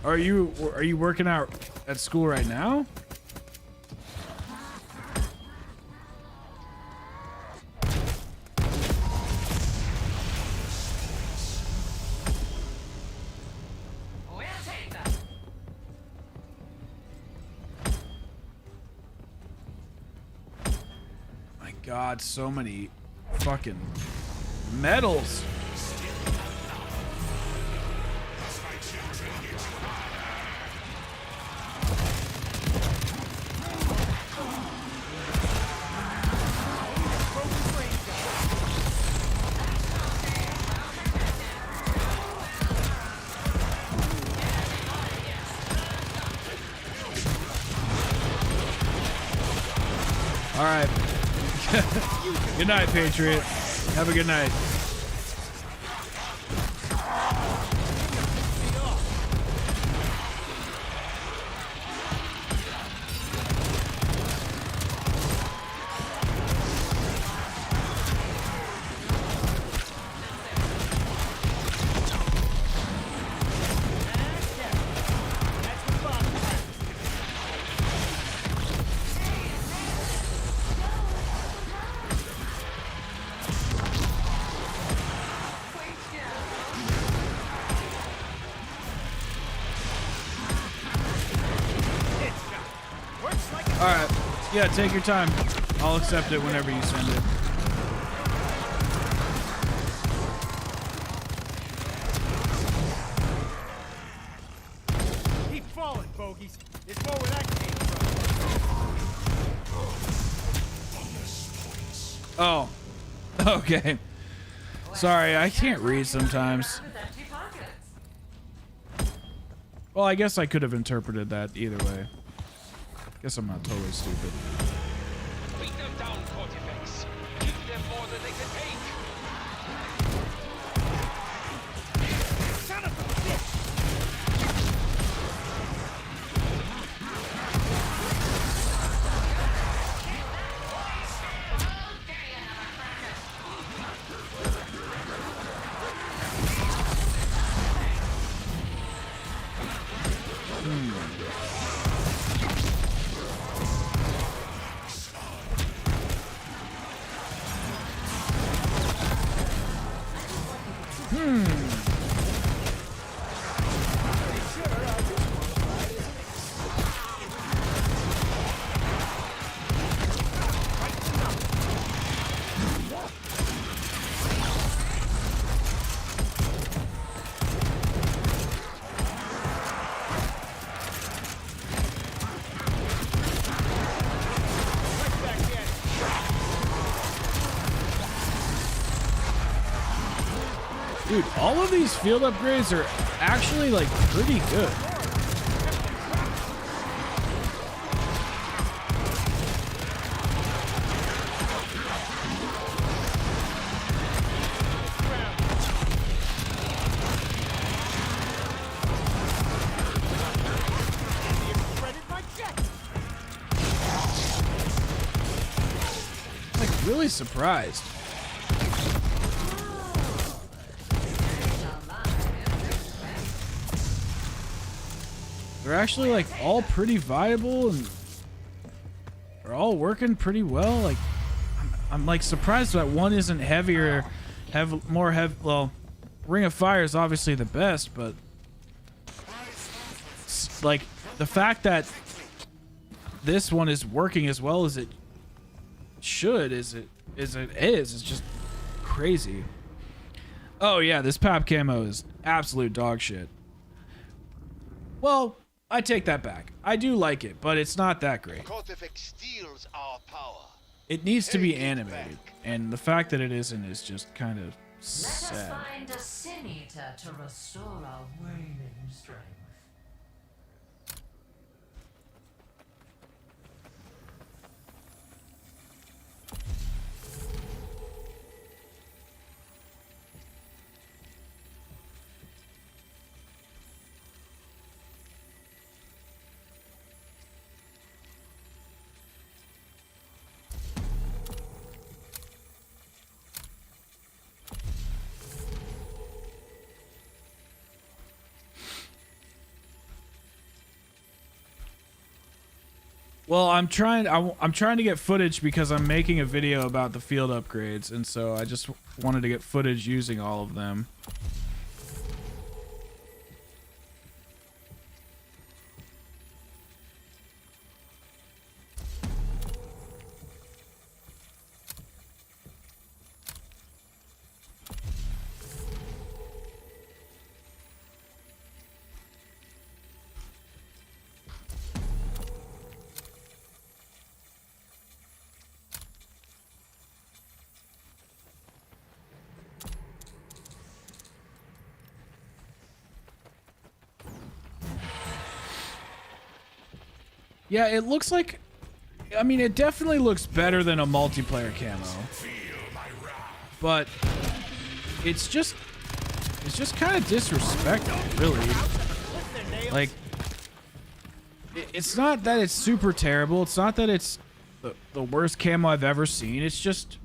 Are you working out at school right now? My God, so many fucking medals. All right. Good night, Patriot. Have a good night. Alright. Yeah, take your time. I'll accept it whenever you send it. Keep falling, bogeys. It's more where that came from. Oh. Okay. Sorry, I can't read sometimes. Well, I guess I could have interpreted that either way. Guess I'm not totally stupid. Beat them down, Cortifex. Give them more than they can take. Son of a bitch! Dude, all of these field upgrades are actually like pretty good. Like really surprised. They're actually like all pretty viable and they're all working pretty well. Like I'm like surprised that one isn't heavier, have more heavy. Well, Ring of Fire is obviously the best, but like the fact that this one is working as well as it should is just crazy. Oh yeah, this pap camo is absolute dog shit. Well, I take that back. I do like it, but it's not that great. Cortifex steals our power. It needs to be Take it animated, back. and the fact that it isn't is just kind of Let us sad. find a sin eater to restore our waning strength. Well, I'm trying to get footage because I'm making a video about the field upgrades, and so I just wanted to get footage using all of them. Yeah, it looks like, I mean, it definitely looks better than a multiplayer camo, but it's just kind of disrespectful, really. Like, it's not that it's super terrible. It's not that it's the worst camo I've ever seen. It's just,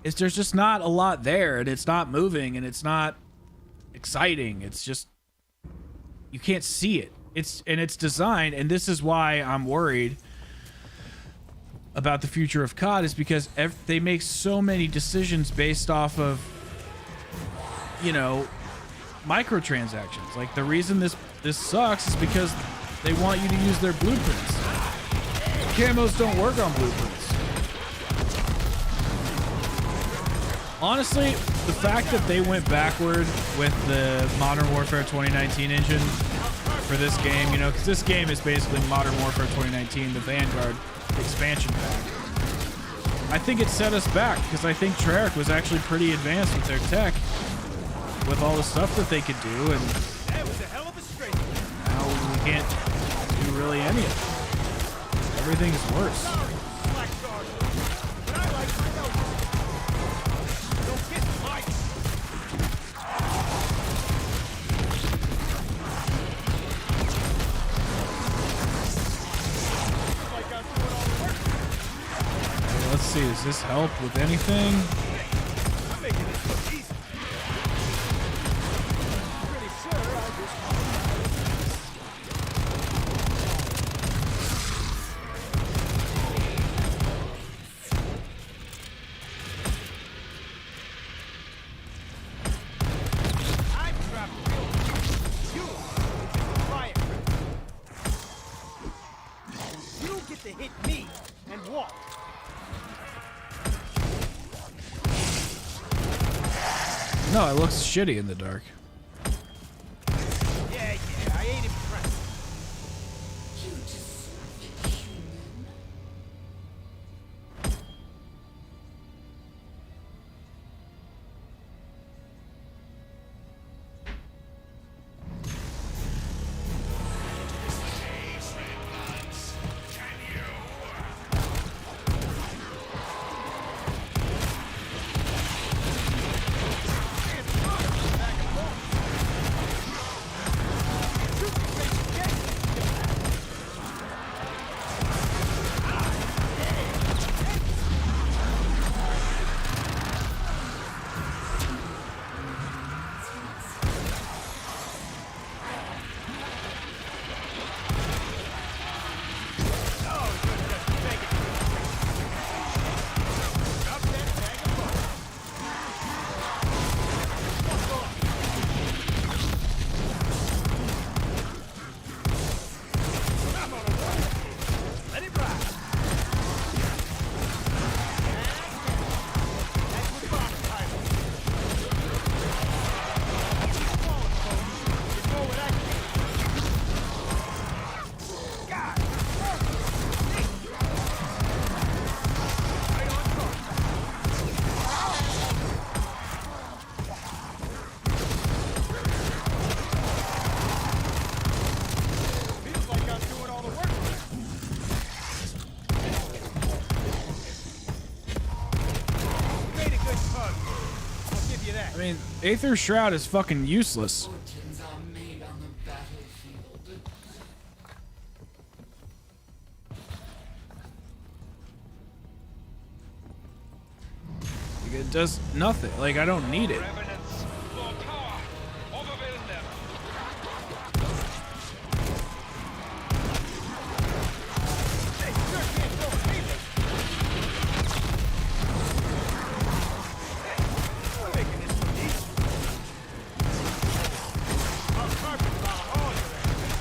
there's just not a lot there, and it's not moving, and it's not exciting. It's just, you can't see it. It's designed, and this is why I'm worried about the future of COD, is because they make so many decisions based off of, you know, microtransactions. Like, the reason this sucks is because they want you to use their blueprints. Camos don't work on blueprints. Honestly, the fact that they went backward with the Modern Warfare 2019 engine for this game, you know, because this game is basically Modern Warfare 2019, the Vanguard expansion pack. I think it set us back, because I think Treyarch was actually pretty advanced with their tech, with all the stuff that they could do, and That was a hell of a straight. now we can't do really any of it. Everything is worse. Blackguard. But I like my nose. Don't get my. Like I'm doing all the work. Let's see, does this help with anything? I'm making this look easy. Pretty sure I just. I dropped real. You firecracker. You get to hit me and walk. No, it looks shitty in the dark. Yeah, I ain't impressed. You deserve it, human. Aether Shroud is fucking useless. Fortunes are made on the battlefield. Like, it does nothing. Like, I don't need it. Revenants, more power. Overwhelm them. Hey, sure can't go with me. Hey, I'm making this look easy. I'll carpet bomb all your ass.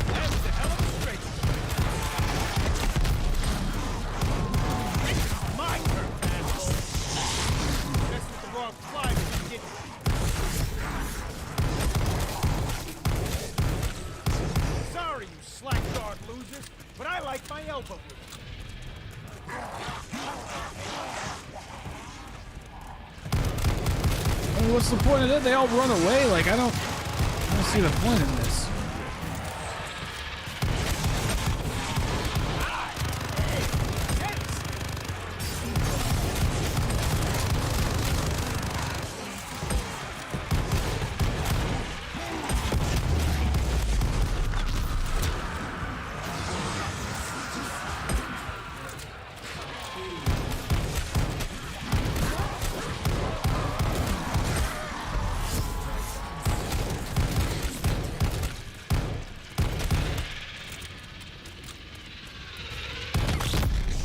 That's the hell of a straight. It's my turn, asshole. That's with the wrong fly that you didn't. Sorry, you slack-jawed losers, but I like my elbow room. I mean, what's the point of it? They all run away. Like, I don't see the point in this.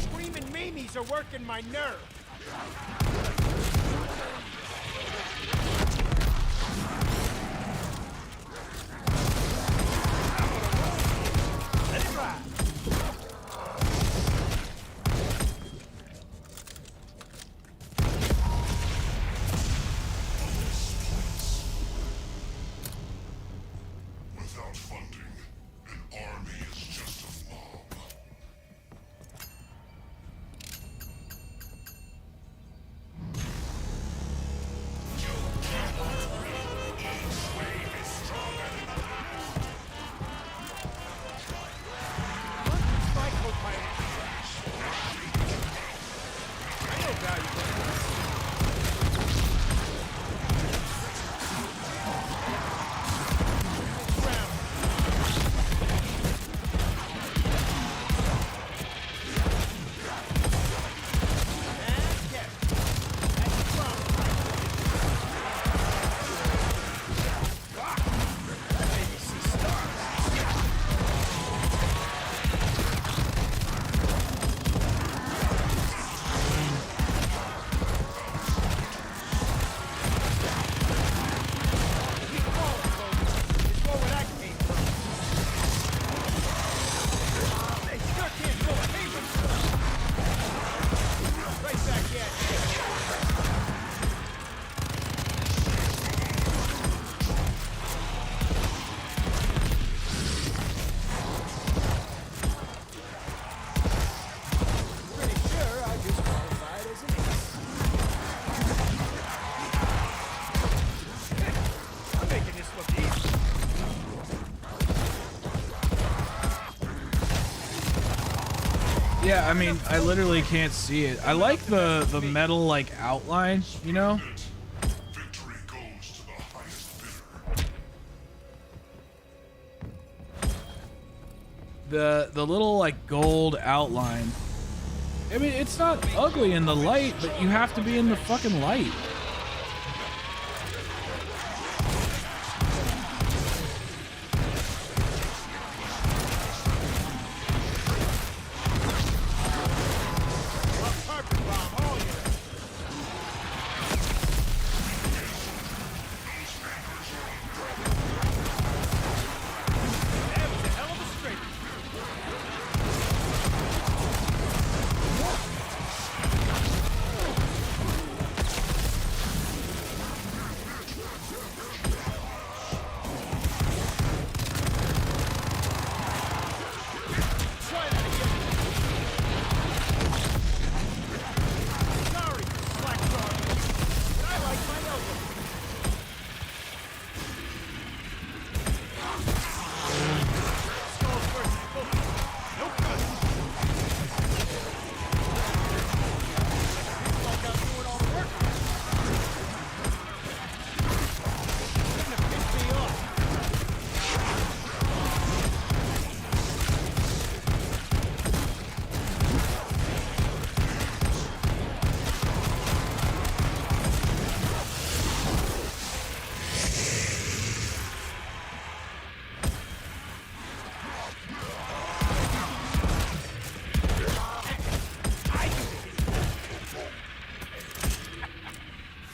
Screaming memes are working my nerve. Let it ride. Without funding, an army is just a mob. Spike co-pilot. I know value. Yeah, I mean, I literally can't see it. I like the metal like outline, you know? Victory goes to the highest bidder. The little like gold outline. I mean, it's not ugly in the light, but you have to be in the fucking light.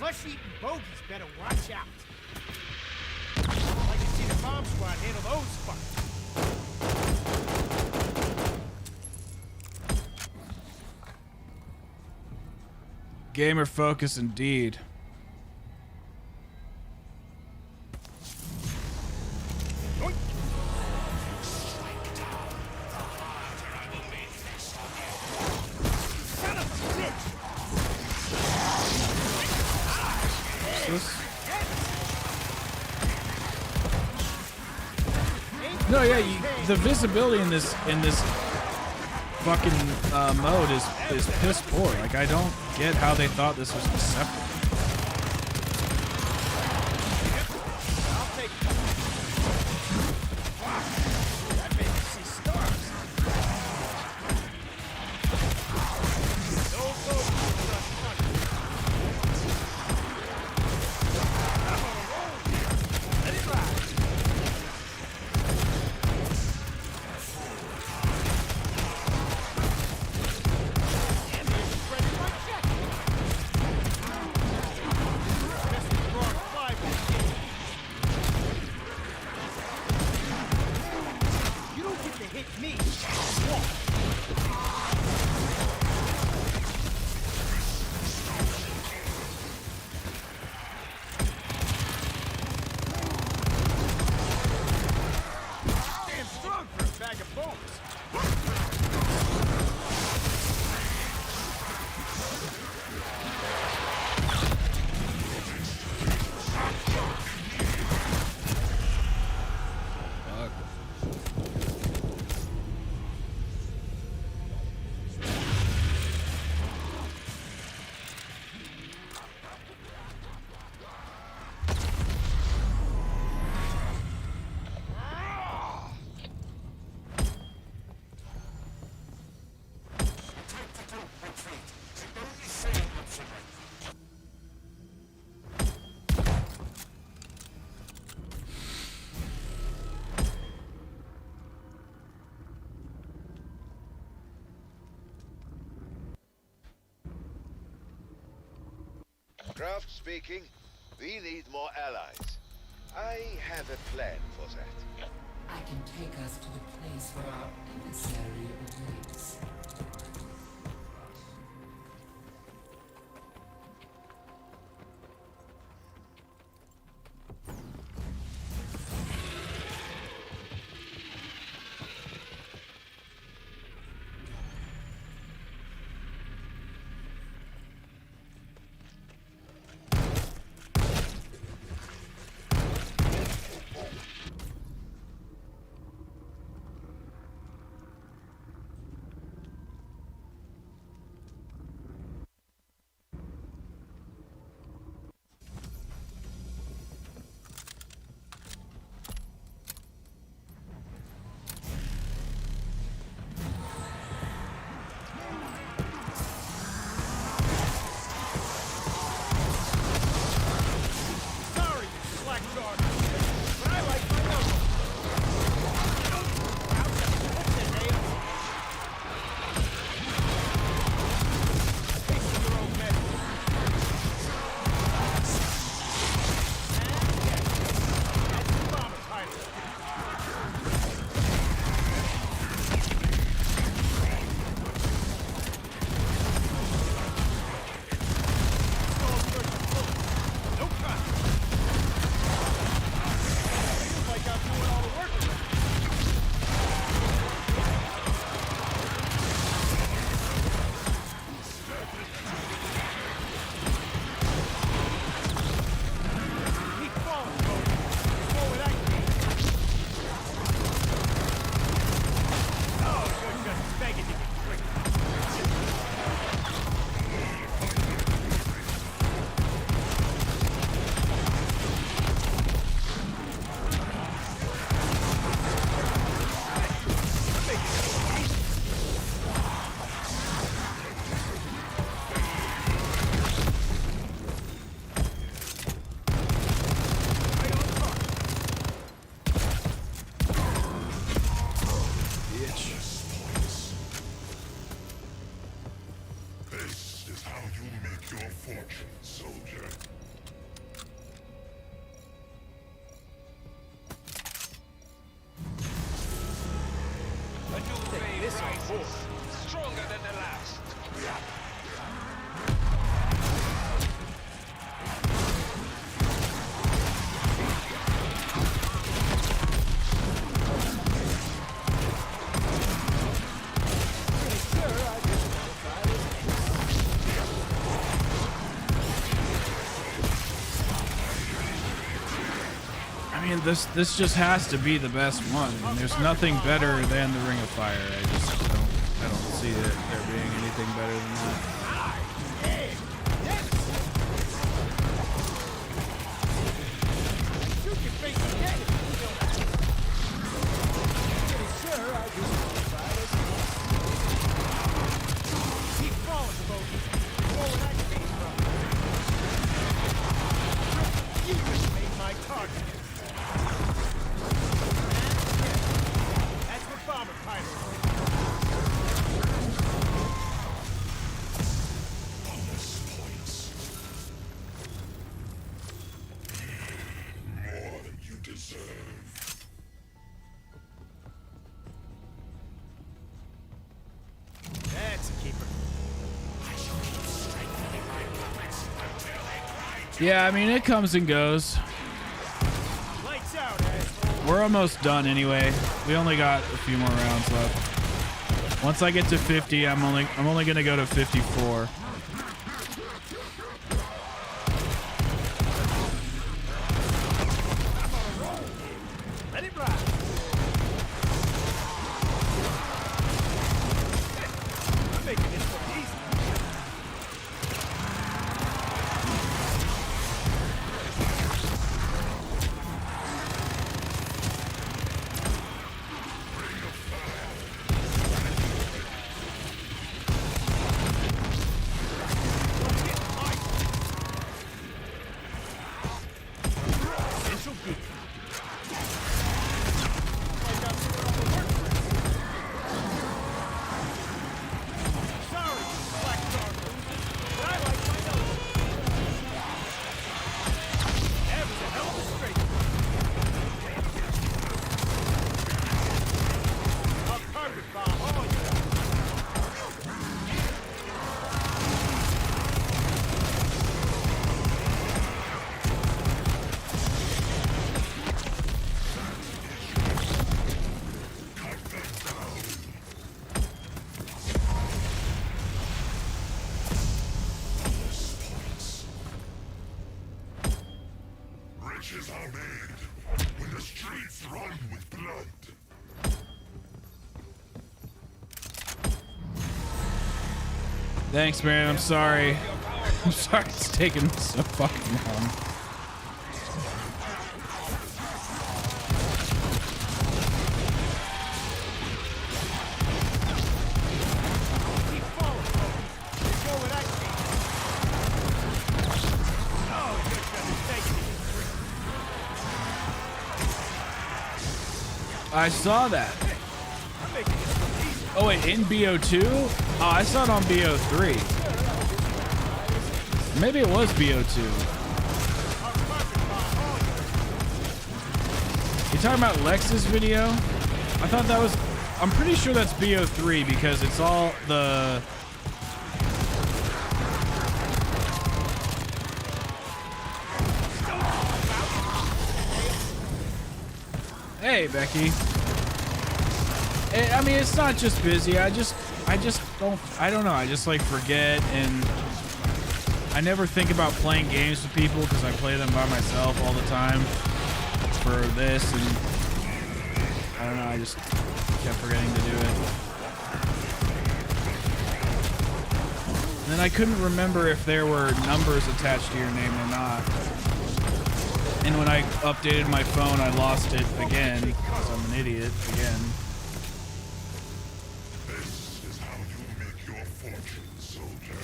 flesh-eating bogies better watch out. I'd like to see the bomb squad handle those fuckers. Gamer focus indeed. No, yeah, the visibility in this fucking mode is piss poor. Like, I don't get how they thought this was acceptable. I'll take it. Wow, that made me see stars. No focus, I'm on a roll here. Let it ride. Me. Damn strong for a bag of bones. Kraft speaking. We need more allies. I have a plan for that. I can take us to the place where our emissary awaits. This is how you make your fortune, soldier. mean, this just has to be the best one. I mean, there's nothing better than the Ring of Fire. I don't see it there being anything better than that. Yeah, I mean, it comes and goes. We're almost done anyway. We only got a few more rounds left. Once I get to 50, I'm only gonna go to 54. Let it ride. I'm making this look easy. Riches are made when the streets run with blood. Thanks, man. I'm sorry. I'm sorry it's taking so fucking long. I saw that. Oh wait, in BO2? Oh, I saw it on BO3. Maybe it was BO2. You talking about Lex's video? I thought that was... I'm pretty sure that's BO3 because it's all the... Hey, Becky. I mean, it's not just busy. I just don't know. I just like forget, and I never think about playing games with people because I play them by myself all the time for this, and I don't know. I just kept forgetting to do it. And then I couldn't remember if there were numbers attached to your name or not. And when I updated my phone, I lost it again because I'm an idiot again. This is how you make your fortune, soldier.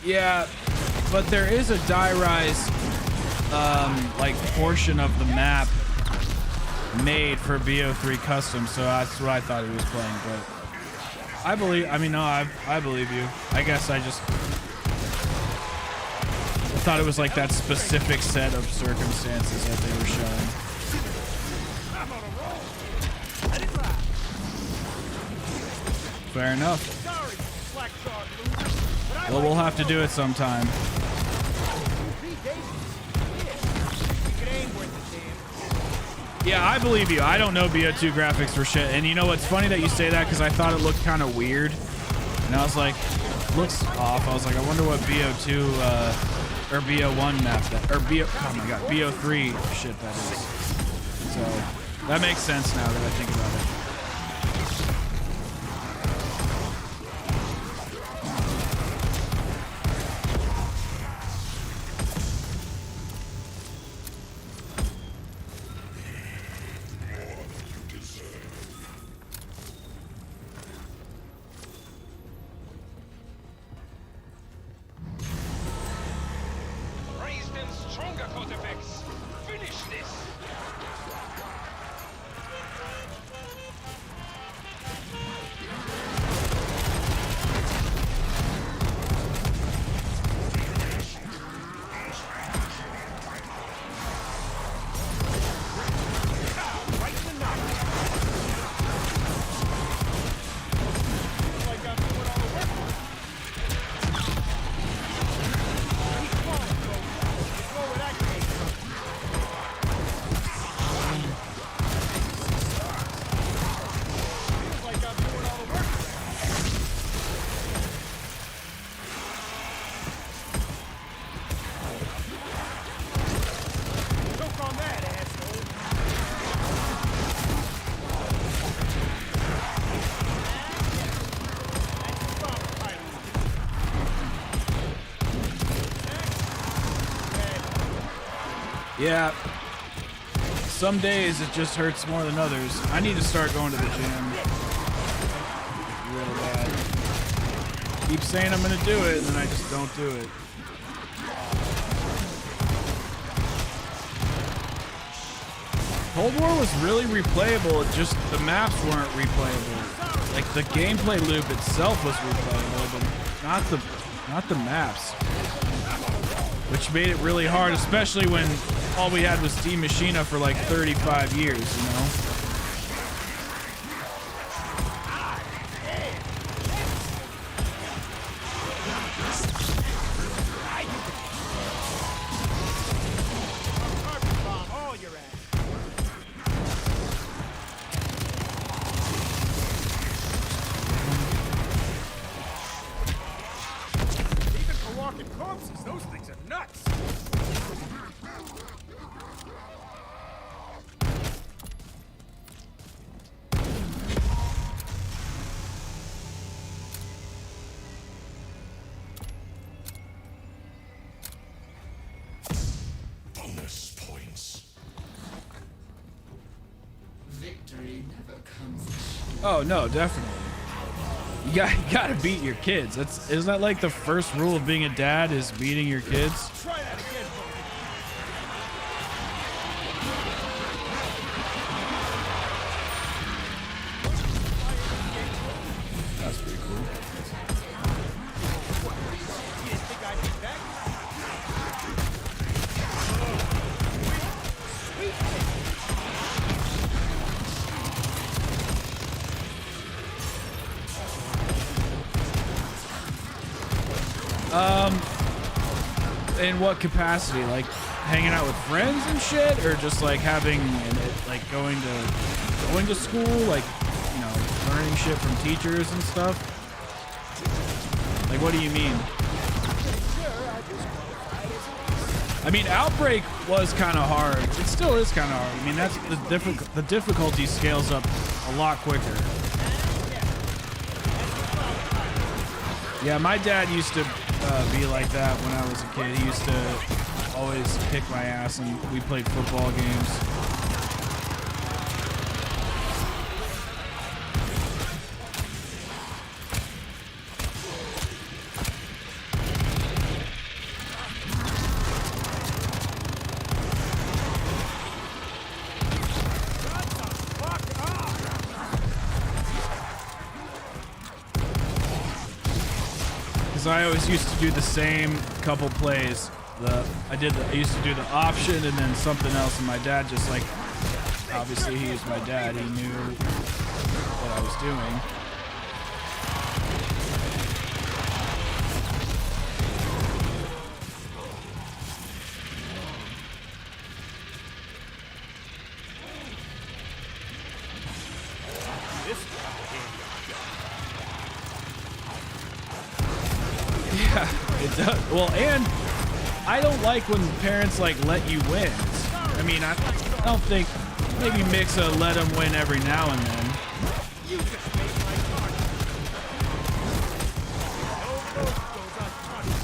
Yeah, but there is a die rise, like portion of the map made for BO3 custom, so that's what I thought he was playing. But I believe, I mean, no, I believe you. I guess I just thought it was like that specific set of circumstances that they were showing. Fair enough. Well, we'll have to do it sometime. Yeah, I believe you. I don't know BO2 graphics for shit. And you know what's funny that you say that, because I thought it looked kind of weird. And I was like, looks off. I was like, I wonder what BO2 or BO1 map that, or oh my god, BO3 shit that is. So that makes sense now that I think about it. Raise them stronger, Cortifex. Finish this. Yeah. Some days it just hurts more than others. I need to start going to the gym. Real bad. Keep saying I'm gonna do it, and then I just don't do it. Cold War was really replayable, it just the maps weren't replayable. Like the gameplay loop itself was replayable, but not the maps. Which made it really hard, especially when all we had was Steam Machina for like 35 years, you know? Even for walking corpses, those things are nuts. Bonus points. Victory never comes. Oh no, definitely. You gotta beat your kids. Isn't that like the first rule of being a dad is beating your kids? Try that again, folks. That's pretty cool. You didn't think I'd be back? In what capacity? Like hanging out with friends and shit, or just like having like going to school, like, you know, learning shit from teachers and stuff? Like, what do you mean? I mean, Outbreak was kind of hard. It still is kind of hard. I mean, that's the difficulty scales up a lot quicker. Yeah, my dad used to be like that when I was a kid. He used to always kick my ass, and we played football games. I always used to do the same couple plays. I used to do the option and then something else, and my dad just, like, obviously he was my dad. He knew what I was doing. Yeah, it does. Well, and I don't like when parents like let you win. I mean, I don't think, maybe mix a let them win every now and then. You just made my target. No ghost goes untouched.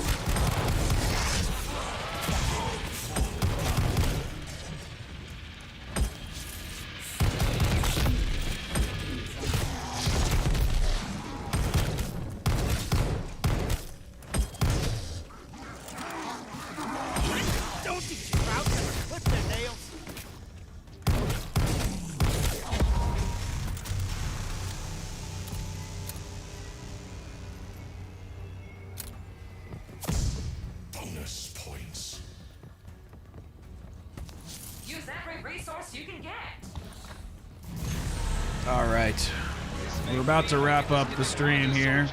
Don't these crowds ever clip their nails? Bonus points. Use every resource you can get. All right. We're about to wrap up the stream here.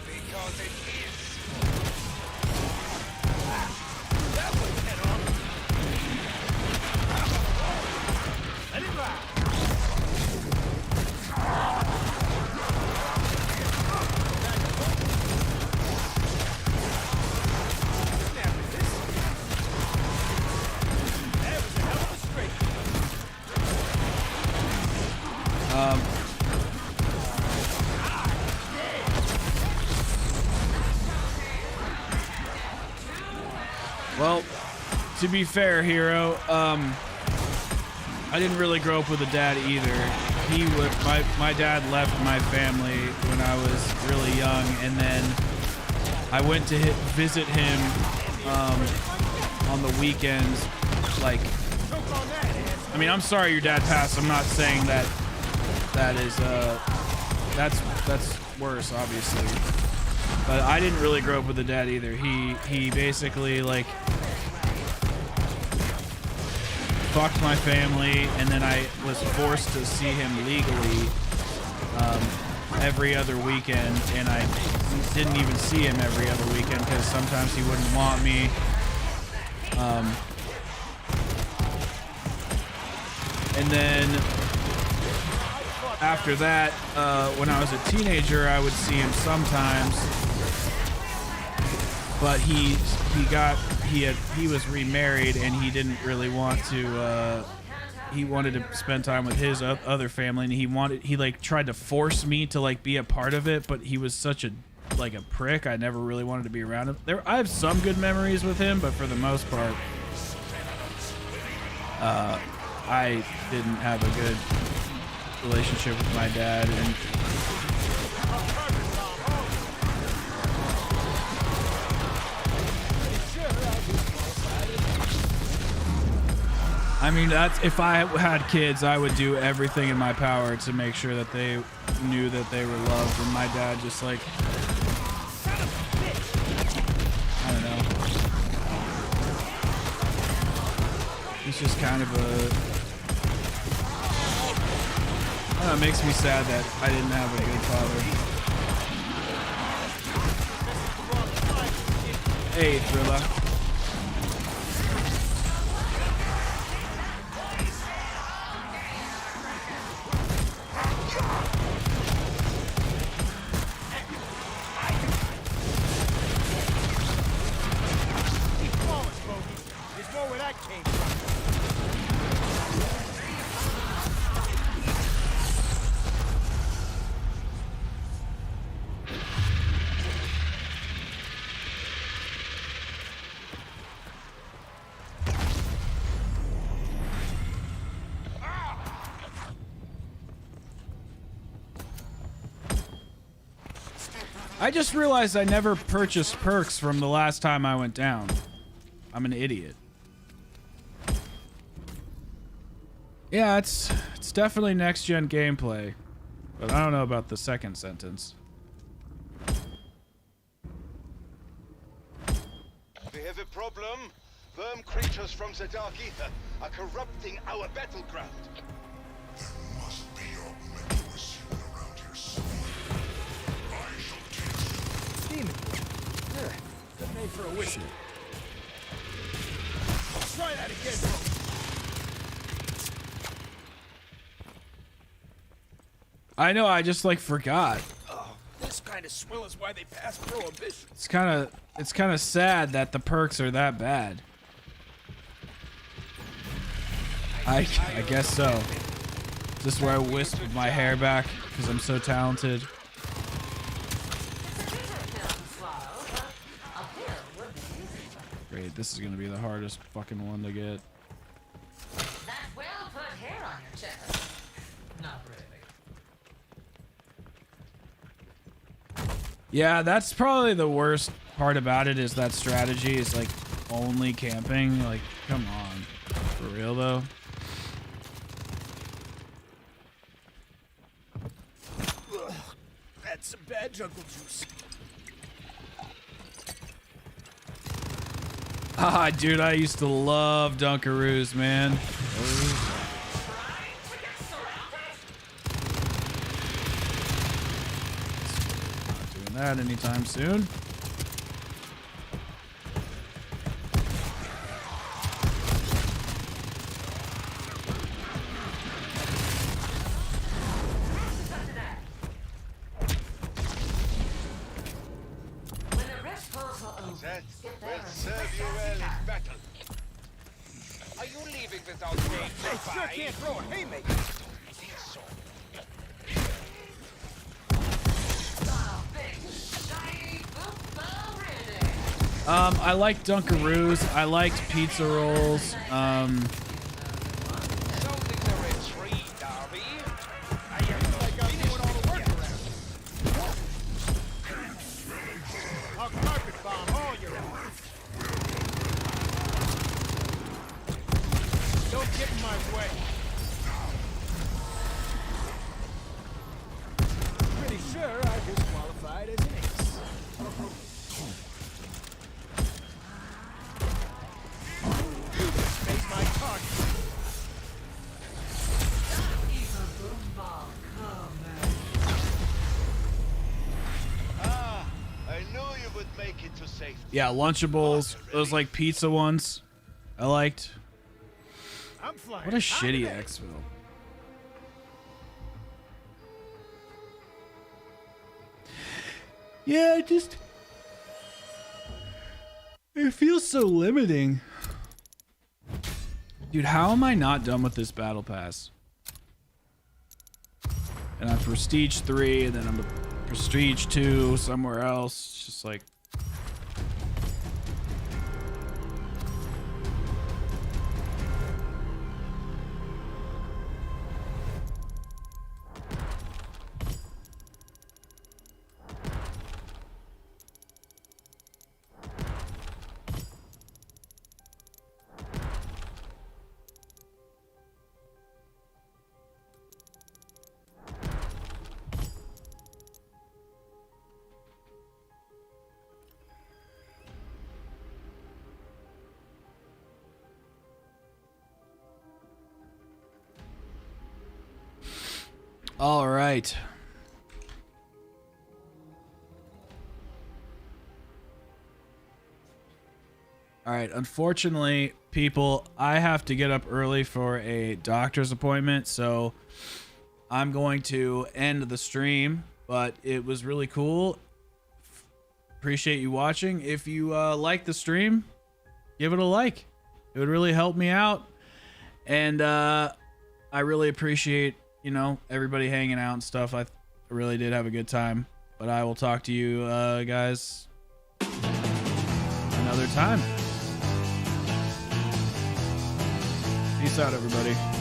Because it is. That was head on. Let it ride. Snapping this. That was a hell of a straight. Well, to be fair, Hero, I didn't really grow up with a dad either. He would, my dad left my family when I was really young, and then I went to visit him on the weekends. Like, I mean, I'm sorry your dad passed. I'm not saying that is that's worse, obviously. But I didn't really grow up with a dad either. He basically like fucked my family, and then I was forced to see him legally every other weekend, and I didn't even see him every other weekend because sometimes he wouldn't want me. And then after that, when I was a teenager, I would see him sometimes. But he was remarried, and he didn't really want to. He wanted to spend time with his other family, and he like tried to force me to like be a part of it. But he was such a prick. I never really wanted to be around him. I have some good memories with him, but for the most part, I didn't have a good relationship with my dad, and I mean, that's, if I had kids, I would do everything in my power to make sure that they knew that they were loved. And my dad just like, I don't know. He's just kind of a, I don't know, it makes me sad that I didn't have a good father. Hey, Thrilla. I just realized I never purchased perks from the last time I went down. I'm an idiot. Yeah, it's definitely next-gen gameplay, but I don't know about the second sentence. We have a problem. Worm creatures from the Dark Ether are corrupting our battleground. There must be a mental machine around here somewhere. I shall teach you. Demon. Good name for a witch. Try that again, bro. I know, I just like forgot. Oh, this kind of as well as why they passed prohibition. It's kind of sad that the perks are that bad. I guess so. Is this where I wisp my hair back because I'm so talented? Great, this is gonna be the hardest fucking one to get. That well put hair on your chest. Not really. Yeah, that's probably the worst part about it is that strategy is like only camping. Like, come on. For real though. That's some bad jungle juice. Ah, dude, I used to love Dunkaroos, man. Not doing that anytime soon. That will serve you well in battle. Are you leaving without me? They sure can't throw a haymaker. I think so. I liked Dunkaroos. I liked pizza rolls. Sounding the retreat, Darby. I am like I'm doing all the work around. I'll carpet bomb all your efforts. Don't get in my way. Pretty sure I just qualified as an ace. Face my target. Ah, I knew you would make it to safety. Yeah, Lunchables. Those like pizza ones. I liked. I'm flying. What a shitty exfil. Yeah, it feels so limiting. Dude, how am I not done with this battle pass? And I'm Prestige 3, and then I'm Prestige 2 somewhere else. It's just like... All right. All right. Unfortunately, people, I have to get up early for a doctor's appointment, so I'm going to end the stream, but it was really cool. Appreciate you watching. If you like the stream, give it a like. It would really help me out. And I really appreciate, you know, everybody hanging out and stuff. I really did have a good time. But I will talk to you guys another time. Peace out, everybody.